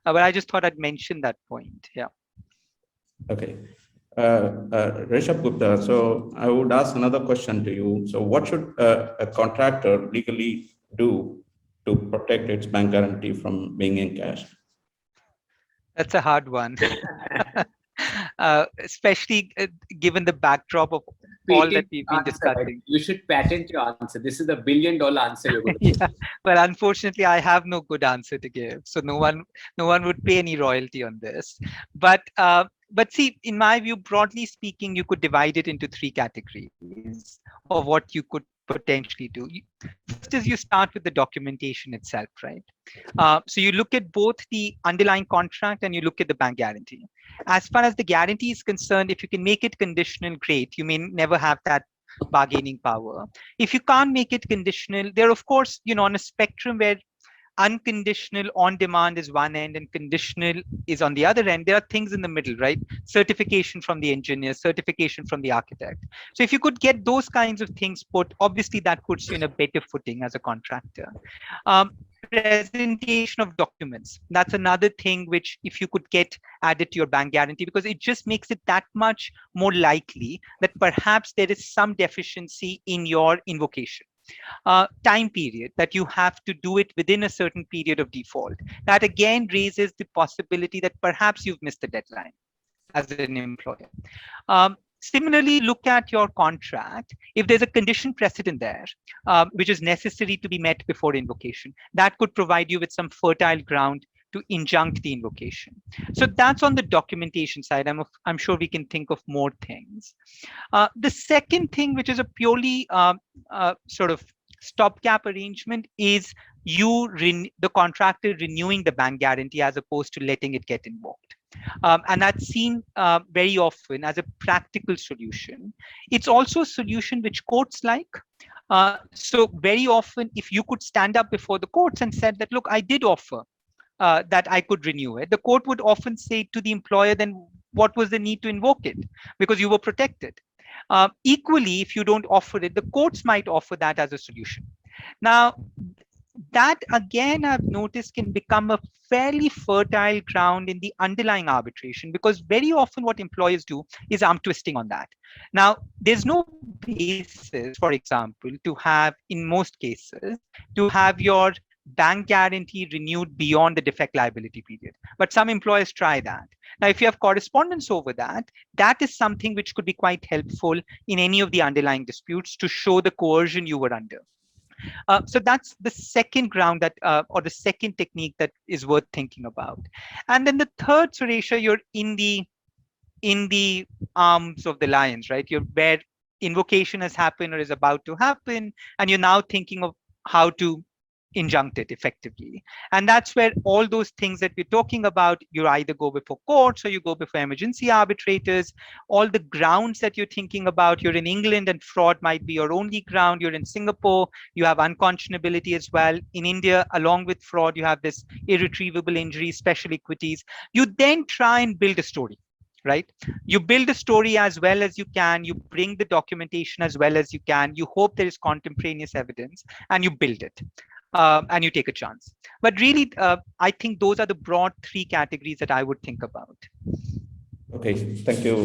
But I just thought I'd mention that point. Yeah. Okay. Rishabh Gupta, so I would ask another question to you. So what should a contractor legally do to protect its bank guarantee from being encashed? That's a hard one. Especially given the backdrop of all that Patent we've been answer, discussing. right? You should patent your answer. This is the $1 billion answer you're going to Yeah, well, unfortunately, I have no good answer to give, so no one would pay any royalty on this. But see, in my view, broadly speaking, you could divide it into three categories of what you could potentially do. First is you start with the documentation itself, right? So you look at both the underlying contract and you look at the bank guarantee. As far as the guarantee is concerned, if you can make it conditional, great. You may never have that bargaining power. If you can't make it conditional, there, of course, on a spectrum where unconditional on demand is one end and conditional is on the other end, there are things in the middle, right? Certification from the engineer, certification from the architect. So if you could get those kinds of things put, obviously that puts you in a better footing as a contractor. Presentation of documents, that's another thing which if you could get added to your bank guarantee, because it just makes it that much more likely that perhaps there is some deficiency in your invocation. Time period, that you have to do it within a certain period of default. That again raises the possibility that perhaps you've missed the deadline as an employer. Similarly, look at your contract. If there's a condition precedent there, which is necessary to be met before invocation, that could provide you with some fertile ground to injunct the invocation. So that's on the documentation side. I'm sure we can think of more things. The second thing, which is a purely sort of stopgap arrangement, is the contractor renewing the bank guarantee as opposed to letting it get invoked. And that's seen very often as a practical solution. It's also a solution which courts like. So very often, if you could stand up before the courts and said that, look, I did offer that I could renew it, the court would often say to the employer, then what was the need to invoke it? Because you were protected. Equally, if you don't offer it, the courts might offer that as a solution. Now, that again, I've noticed can become a fairly fertile ground in the underlying arbitration, because very often what employers do is arm twisting on that. Now, there's no basis, for example, to have, in most cases, to have your bank guarantee renewed beyond the defect liability period. But some employers try that. Now, if you have correspondence over that, that is something which could be quite helpful in any of the underlying disputes to show the coercion you were under. So that's the second ground that, or the second technique that is worth thinking about. And then the third, Suresha, you're in the arms of the lions, right? You're where invocation has happened or is about to happen, and you're now thinking of how to injunct it effectively. And that's where all those things that we're talking about, you either go before courts or you go before emergency arbitrators. All the grounds that you're thinking about, you're in England and fraud might be your only ground. You're in Singapore, you have unconscionability as well. In India, along with fraud, you have this irretrievable injury, special equities. You then try and build a story, right? You build a story as well as you can. You bring the documentation as well as you can. You hope there is contemporaneous evidence and you build it. And you take a chance. But really, I think those are the broad three categories that I would think about. Okay, thank you,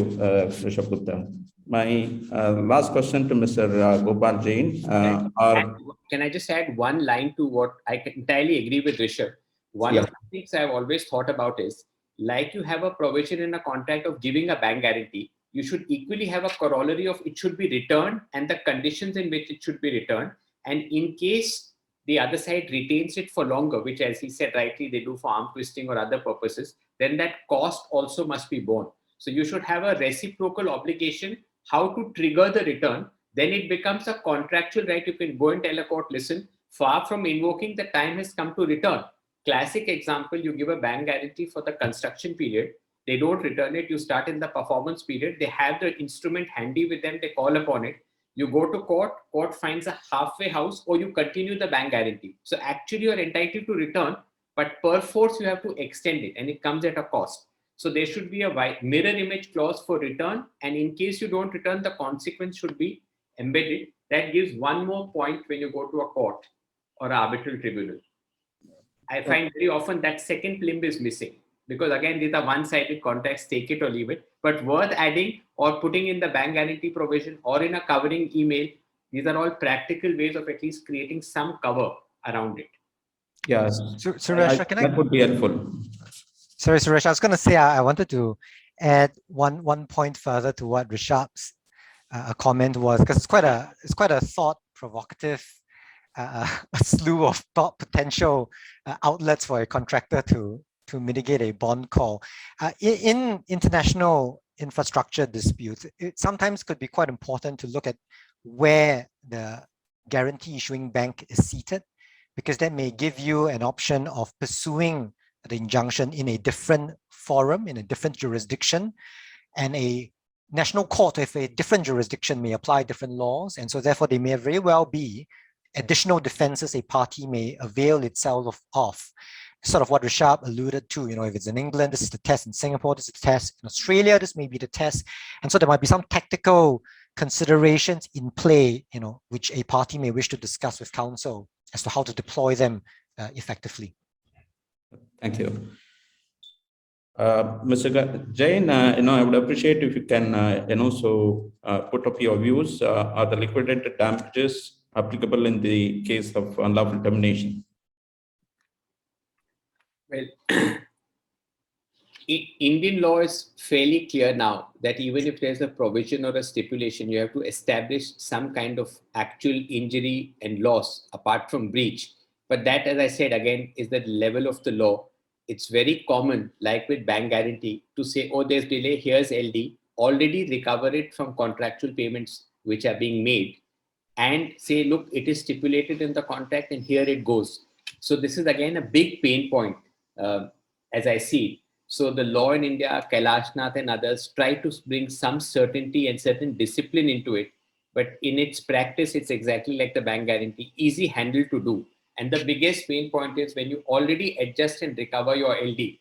Rishabh Gupta. My last question to Mr. Gopal Jain. Can I just add one line to what I entirely agree with Rishabh? One of the things I've always thought about is, like you have a provision in a contract of giving a bank guarantee, you should equally have a corollary of it should be returned and the conditions in which it should be returned. And in case the other side retains it for longer, which, as he said rightly, they do for arm twisting or other purposes, then that cost also must be borne. So you should have a reciprocal obligation how to trigger the return. Then it becomes a contractual right. You can go and tell a court, listen, far from invoking, the time has come to return. Classic example, you give a bank guarantee for the construction period. They don't return it. You start in the performance period. They have the instrument handy with them. They call upon it. You go to court, court finds a halfway house, or you continue the bank guarantee. So actually you're entitled to return, but per force you have to extend it, and it comes at a cost. So there should be a mirror image clause for return. And in case you don't return, the consequence should be embedded. That gives one more point when you go to a court or arbitral tribunal. I find very often that second limb is missing, because again, these are one-sided contracts, take it or leave it, but worth adding or putting in the bank guarantee provision or in a covering email. These are all practical ways of at least creating some cover around it. Yes, Suresha, that would be helpful. Sorry, Suresh, I was going to say I wanted to add one point further to what Rishabh's comment was, because it's quite a thought provocative a slew of potential outlets for a contractor to mitigate a bond call. In international infrastructure disputes, it sometimes could be quite important to look at where the guarantee issuing bank is seated, because that may give you an option of pursuing the injunction in a different forum, in a different jurisdiction, and a national court with a different jurisdiction may apply different laws, and so therefore they may very well be additional defenses a party may avail itself of. Sort of what Rishabh alluded to, if it's in England, this is the test. In Singapore, this is the test. In Australia, this may be the test. And so there might be some tactical considerations in play, which a party may wish to discuss with counsel as to how to deploy them effectively. Thank you. Mr. Jain, I would appreciate if you can, put up your views. Are the liquidated damages applicable in the case of unlawful termination? Well, Indian law is fairly clear now that even if there's a provision or a stipulation, you have to establish some kind of actual injury and loss apart from breach. But that, as I said, again, is the level of the law. It's very common, like with bank guarantee, to say, oh, there's delay, here's LD, already recover it from contractual payments which are being made, and say, look, it is stipulated in the contract and here it goes. So this is again a big pain point as I see it. So the law in India, Kailashnath and others try to bring some certainty and certain discipline into it. But in its practice, it's exactly like the bank guarantee, easy handle to do. And the biggest pain point is when you already adjust and recover your LD.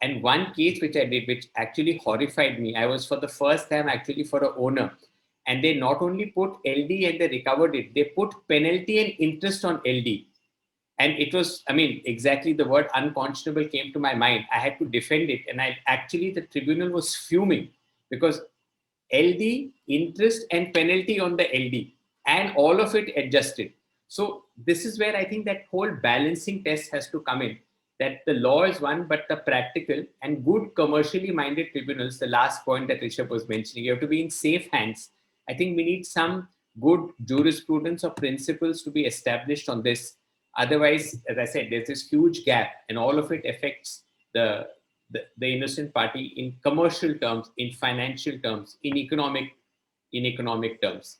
And one case which I did, which actually horrified me, I was for the first time actually for an owner. And they not only put LD and they recovered it, they put penalty and interest on LD. And it was, exactly the word unconscionable came to my mind. I had to defend it. And the tribunal was fuming because LD, interest and penalty on the LD, and all of it adjusted. So this is where I think that whole balancing test has to come in, that the law is one, but the practical and good commercially minded tribunals, the last point that Rishabh was mentioning, you have to be in safe hands. I think we need some good jurisprudence or principles to be established on this. Otherwise, as I said, there's this huge gap and all of it affects the innocent party in commercial terms, in financial terms, in economic terms.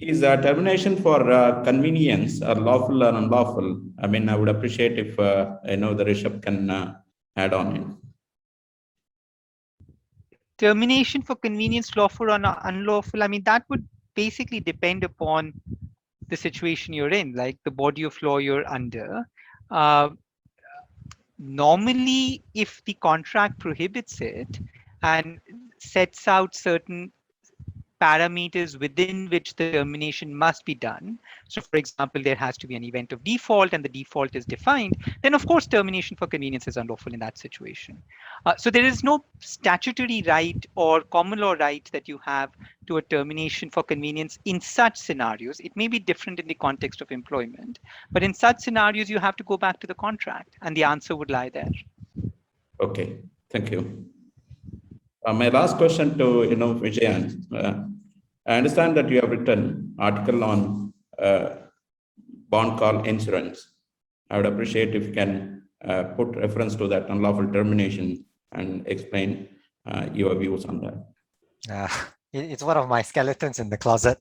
Is termination for convenience or lawful or unlawful? I would appreciate if the Rishabh can add on it. Termination for convenience, lawful or unlawful, that would basically depend upon the situation you're in, like the body of law you're under. Normally, if the contract prohibits it and sets out certain parameters within which the termination must be done. So for example, there has to be an event of default and the default is defined, then of course termination for convenience is unlawful in that situation. So there is no statutory right or common law right that you have to a termination for convenience in such scenarios. It may be different in the context of employment, but in such scenarios, you have to go back to the contract and the answer would lie there. Okay, thank you. My last question to Jian. I understand that you have written article on bond call insurance. I would appreciate if you can put reference to that unlawful termination and explain your views on that. It's one of my skeletons in the closet.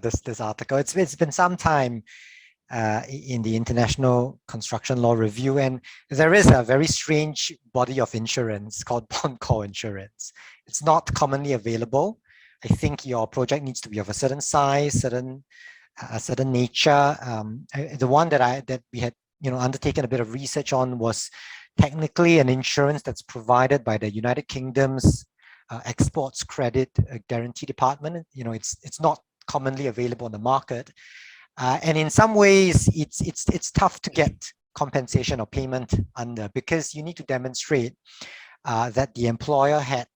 This article. It's been some time in the International Construction Law Review, and there is a very strange body of insurance called bond call insurance. It's not commonly available. I think your project needs to be of a certain size, certain nature. The one that we had undertaken a bit of research on was technically an insurance that's provided by the United Kingdom's Exports Credit Guarantee Department. It's not commonly available on the market. And in some ways, it's tough to get compensation or payment under, because you need to demonstrate that the employer had,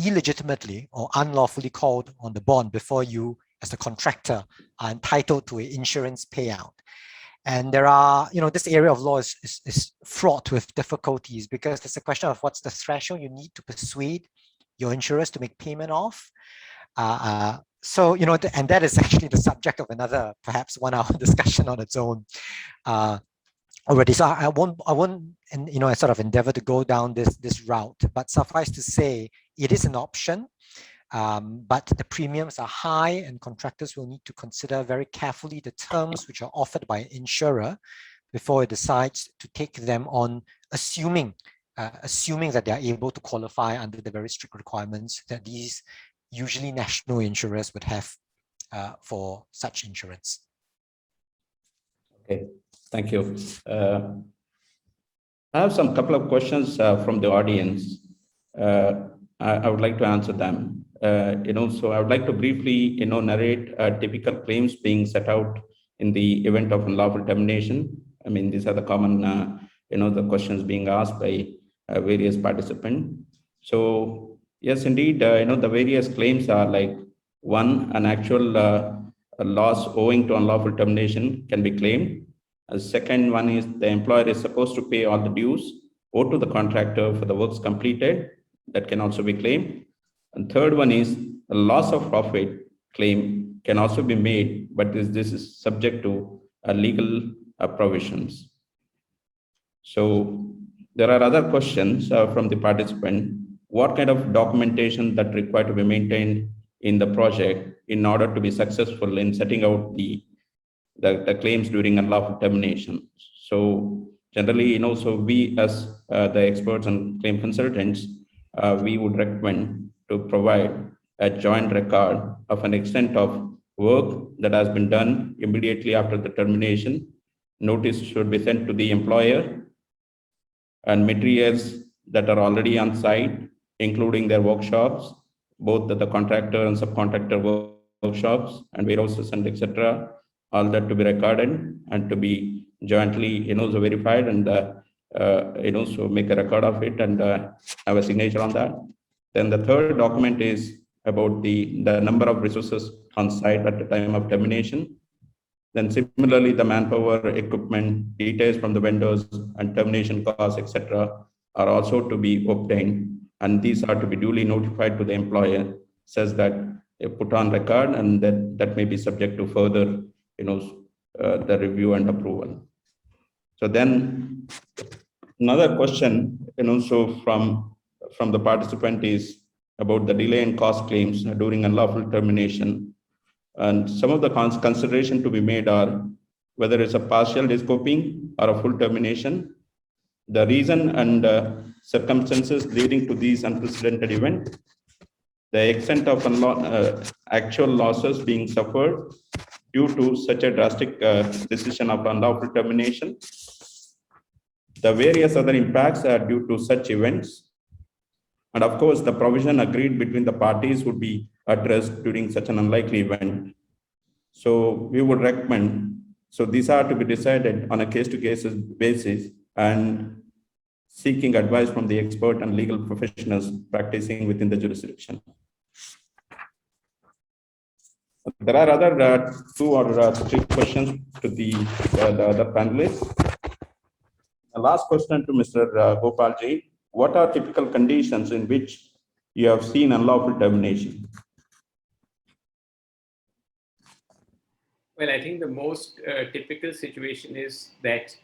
illegitimately or unlawfully called on the bond before you as the contractor, are entitled to an insurance payout. And there are, this area of law is fraught with difficulties because there's a question of what's the threshold you need to persuade your insurers to make payment of. So, and that is actually the subject of another, perhaps 1 hour discussion on its own already. So I won't, and I sort of endeavor to go down this route, but suffice to say, it is an option. But the premiums are high and contractors will need to consider very carefully the terms which are offered by an insurer before it decides to take them on, assuming that they are able to qualify under the very strict requirements that these usually national insurers would have for such insurance. Okay, thank you. I have some couple of questions from the audience. I would like to answer them. So I would like to briefly, narrate typical claims being set out in the event of unlawful termination. I mean, these are the common, the questions being asked by various participants. So yes, indeed, the various claims are like, one, an actual loss owing to unlawful termination can be claimed. The second one is the employer is supposed to pay all the dues owed to the contractor for the works completed. That can also be claimed. And third one is a loss of profit claim can also be made, but this is subject to legal provisions. So there are other questions from the participant. What kind of documentation that required to be maintained in the project in order to be successful in setting out the claims during unlawful termination? So generally, so we as the experts and claim consultants, we would recommend to provide a joint record of an extent of work that has been done immediately after the termination. Notice should be sent to the employer, and materials that are already on site, including their workshops, both the contractor and subcontractor workshops and warehouses and etc. All that to be recorded and to be jointly, so verified and so make a record of it and have a signature on that. Then the third document is about the number of resources on site at the time of termination. Then similarly, the manpower, equipment, details from the vendors and termination costs, etc. are also to be obtained. And these are to be duly notified to the employer, says that they put on record, and that may be subject to further, the review and approval. So then another question, so from the participant is about the delay in cost claims during unlawful termination. And some of the consideration to be made are whether it's a partial descoping or a full termination, the reason and circumstances leading to these unprecedented events, the extent of actual losses being suffered due to such a drastic decision of unlawful termination, the various other impacts are due to such events, and of course, the provision agreed between the parties would be addressed during such an unlikely event. So we would recommend, so these are to be decided on a case-to-case basis and seeking advice from the expert and legal professionals practicing within the jurisdiction. There are other 2 or 3 questions to the other panelists. The last question to Mr. Gopal Jain. What are typical conditions in which you have seen unlawful termination? Well, I think the most typical situation is that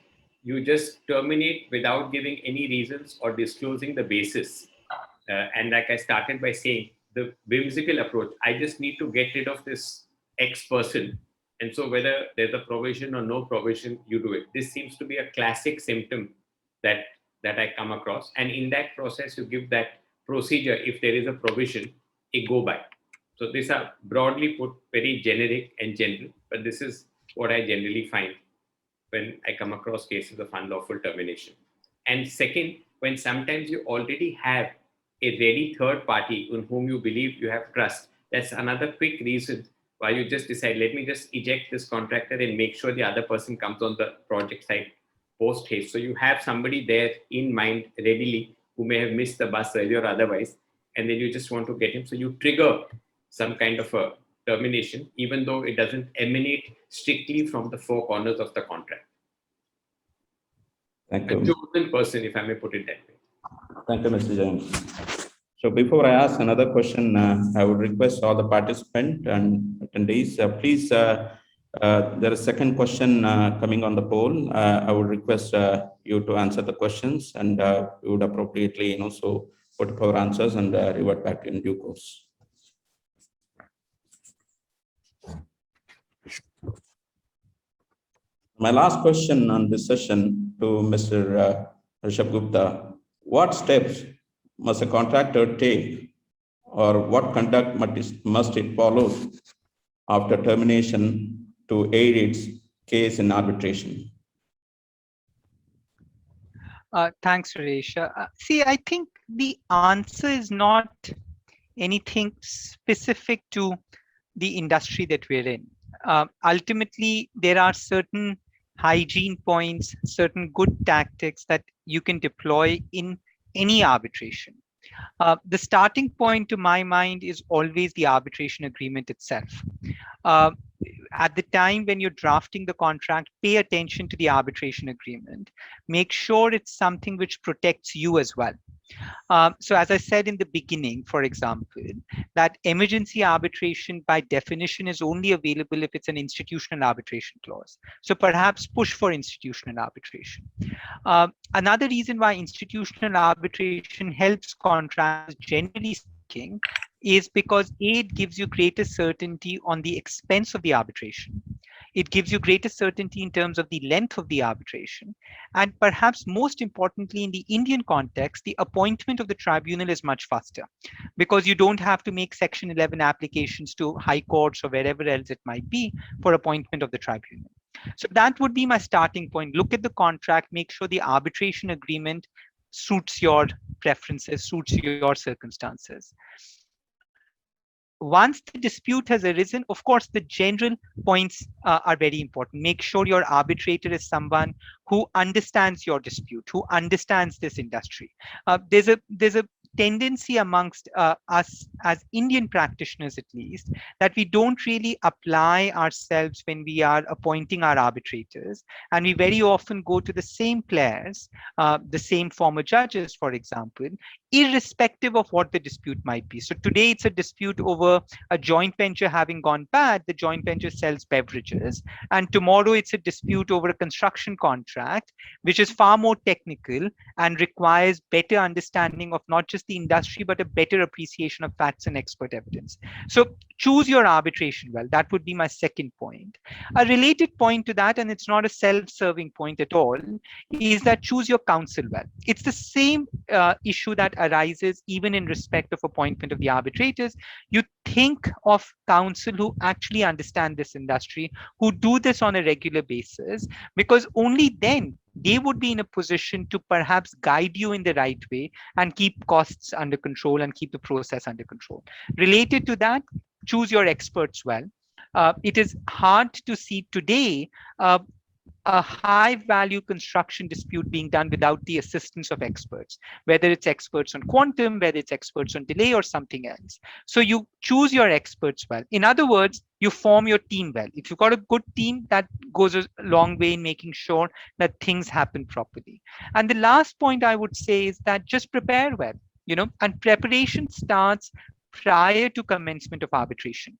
you just terminate without giving any reasons or disclosing the basis. And like I started by saying, the whimsical approach, I just need to get rid of this X person. And so whether there's a provision or no provision, you do it. This seems to be a classic symptom that I come across. And in that process, you give that procedure, if there is a provision, a go by. So these are broadly put very generic and general, but this is what I generally find when I come across cases of unlawful termination. And second, when sometimes you already have a ready third party on whom you believe you have trust, that's another quick reason why you just decide, let me just eject this contractor and make sure the other person comes on the project site post haste. So you have somebody there in mind readily who may have missed the bus earlier or otherwise, and then you just want to get him. So you trigger some kind of a termination, even though it doesn't emanate strictly from the four corners of the contract. Thank A you. chosen person, if I may put it that way. Thank you, Mr. Jain. So before I ask another question, I would request all the participants and attendees, please, there is a second question coming on the poll. I would request you to answer the questions, and we would appropriately, so put up our answers and revert back in due course. My last question on this session to Mr. Rishabh Gupta: what steps must a contractor take, or what conduct must it follow after termination to aid its case in arbitration? Thanks, Suresha. See, I think the answer is not anything specific to the industry that we're in. Ultimately, there are certain hygiene points, certain good tactics that you can deploy in any arbitration. The starting point to my mind is always the arbitration agreement itself. At the time when you're drafting the contract, pay attention to the arbitration agreement. Make sure it's something which protects you as well. So as I said in the beginning, for example, that emergency arbitration by definition is only available if it's an institutional arbitration clause. So perhaps push for institutional arbitration. Another reason why institutional arbitration helps contractors, generally speaking, is because it gives you greater certainty on the expense of the arbitration. It gives you greater certainty in terms of the length of the arbitration. And perhaps most importantly, in the Indian context, the appointment of the tribunal is much faster because you don't have to make Section 11 applications to high courts or wherever else it might be for appointment of the tribunal. So that would be my starting point. Look at the contract, make sure the arbitration agreement suits your preferences, suits your circumstances. Once the dispute has arisen, of course, the general points are very important. Make sure your arbitrator is someone who understands your dispute, who understands this industry. There's a tendency amongst us as Indian practitioners, at least, that we don't really apply ourselves when we are appointing our arbitrators. And we very often go to the same players, the same former judges, for example, irrespective of what the dispute might be. So today it's a dispute over a joint venture having gone bad. The joint venture sells beverages. And tomorrow it's a dispute over a construction contract, which is far more technical and requires better understanding of not just the industry, but a better appreciation of facts and expert evidence. So choose your arbitration well. That would be my second point. A related point to that, and it's not a self-serving point at all, is that choose your counsel well. It's the same issue that arises even in respect of appointment of the arbitrators. You think of counsel who actually understand this industry, who do this on a regular basis, because only then they would be in a position to perhaps guide you in the right way and keep costs under control and keep the process under control. Related to that, choose your experts well. It is hard to see today a high value construction dispute being done without the assistance of experts, whether it's experts on quantum, whether it's experts on delay or something else. So you choose your experts well. In other words, you form your team well. If you've got a good team, that goes a long way in making sure that things happen properly. And the last point I would say is that just prepare well, and preparation starts prior to commencement of arbitration.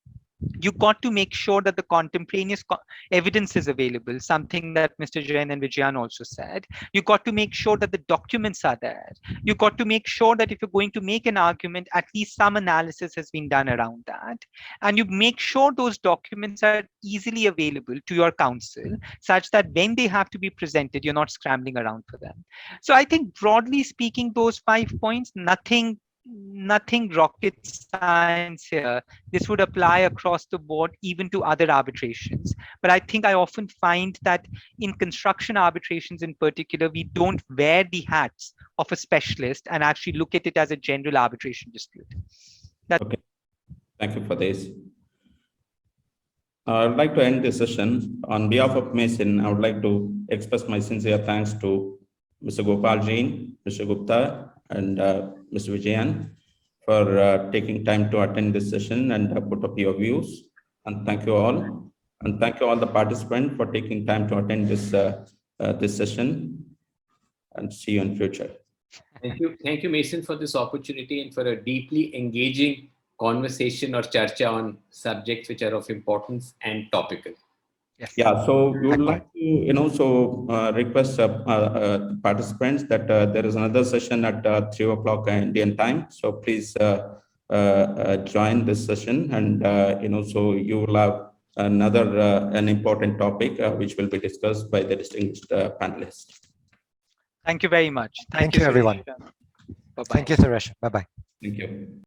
You've got to make sure that the contemporaneous evidence is available, something that Mr. Jain and Jian also said. You've got to make sure that the documents are there. You've got to make sure that if you're going to make an argument, at least some analysis has been done around that. And you make sure those documents are easily available to your counsel, such that when they have to be presented, you're not scrambling around for them. So I think broadly speaking, those 5 points, nothing rocket science here. This would apply across the board, even to other arbitrations. But I think I often find that in construction arbitrations in particular, we don't wear the hats of a specialist and actually look at it as a general arbitration dispute. Okay, thank you for this. I would like to end this session. On behalf of Mason, I would like to express my sincere thanks to Mr. Gopal Jain, Mr. Gupta, and Mr. Jian for taking time to attend this session and put up your views. And thank you all. And thank you all the participants for taking time to attend this session. And see you in future. Thank you, Mason, for this opportunity and for a deeply engaging conversation or charcha on subjects which are of importance and topical. Yes. Yeah, so we would like to, request participants that there is another session at 3 o'clock Indian time. So please join this session, and so you will have another an important topic which will be discussed by the distinguished panelists. Thank you very much. Thank you, everyone. Suresha. Bye-bye. Thank you, Suresha. Bye-bye. Thank you.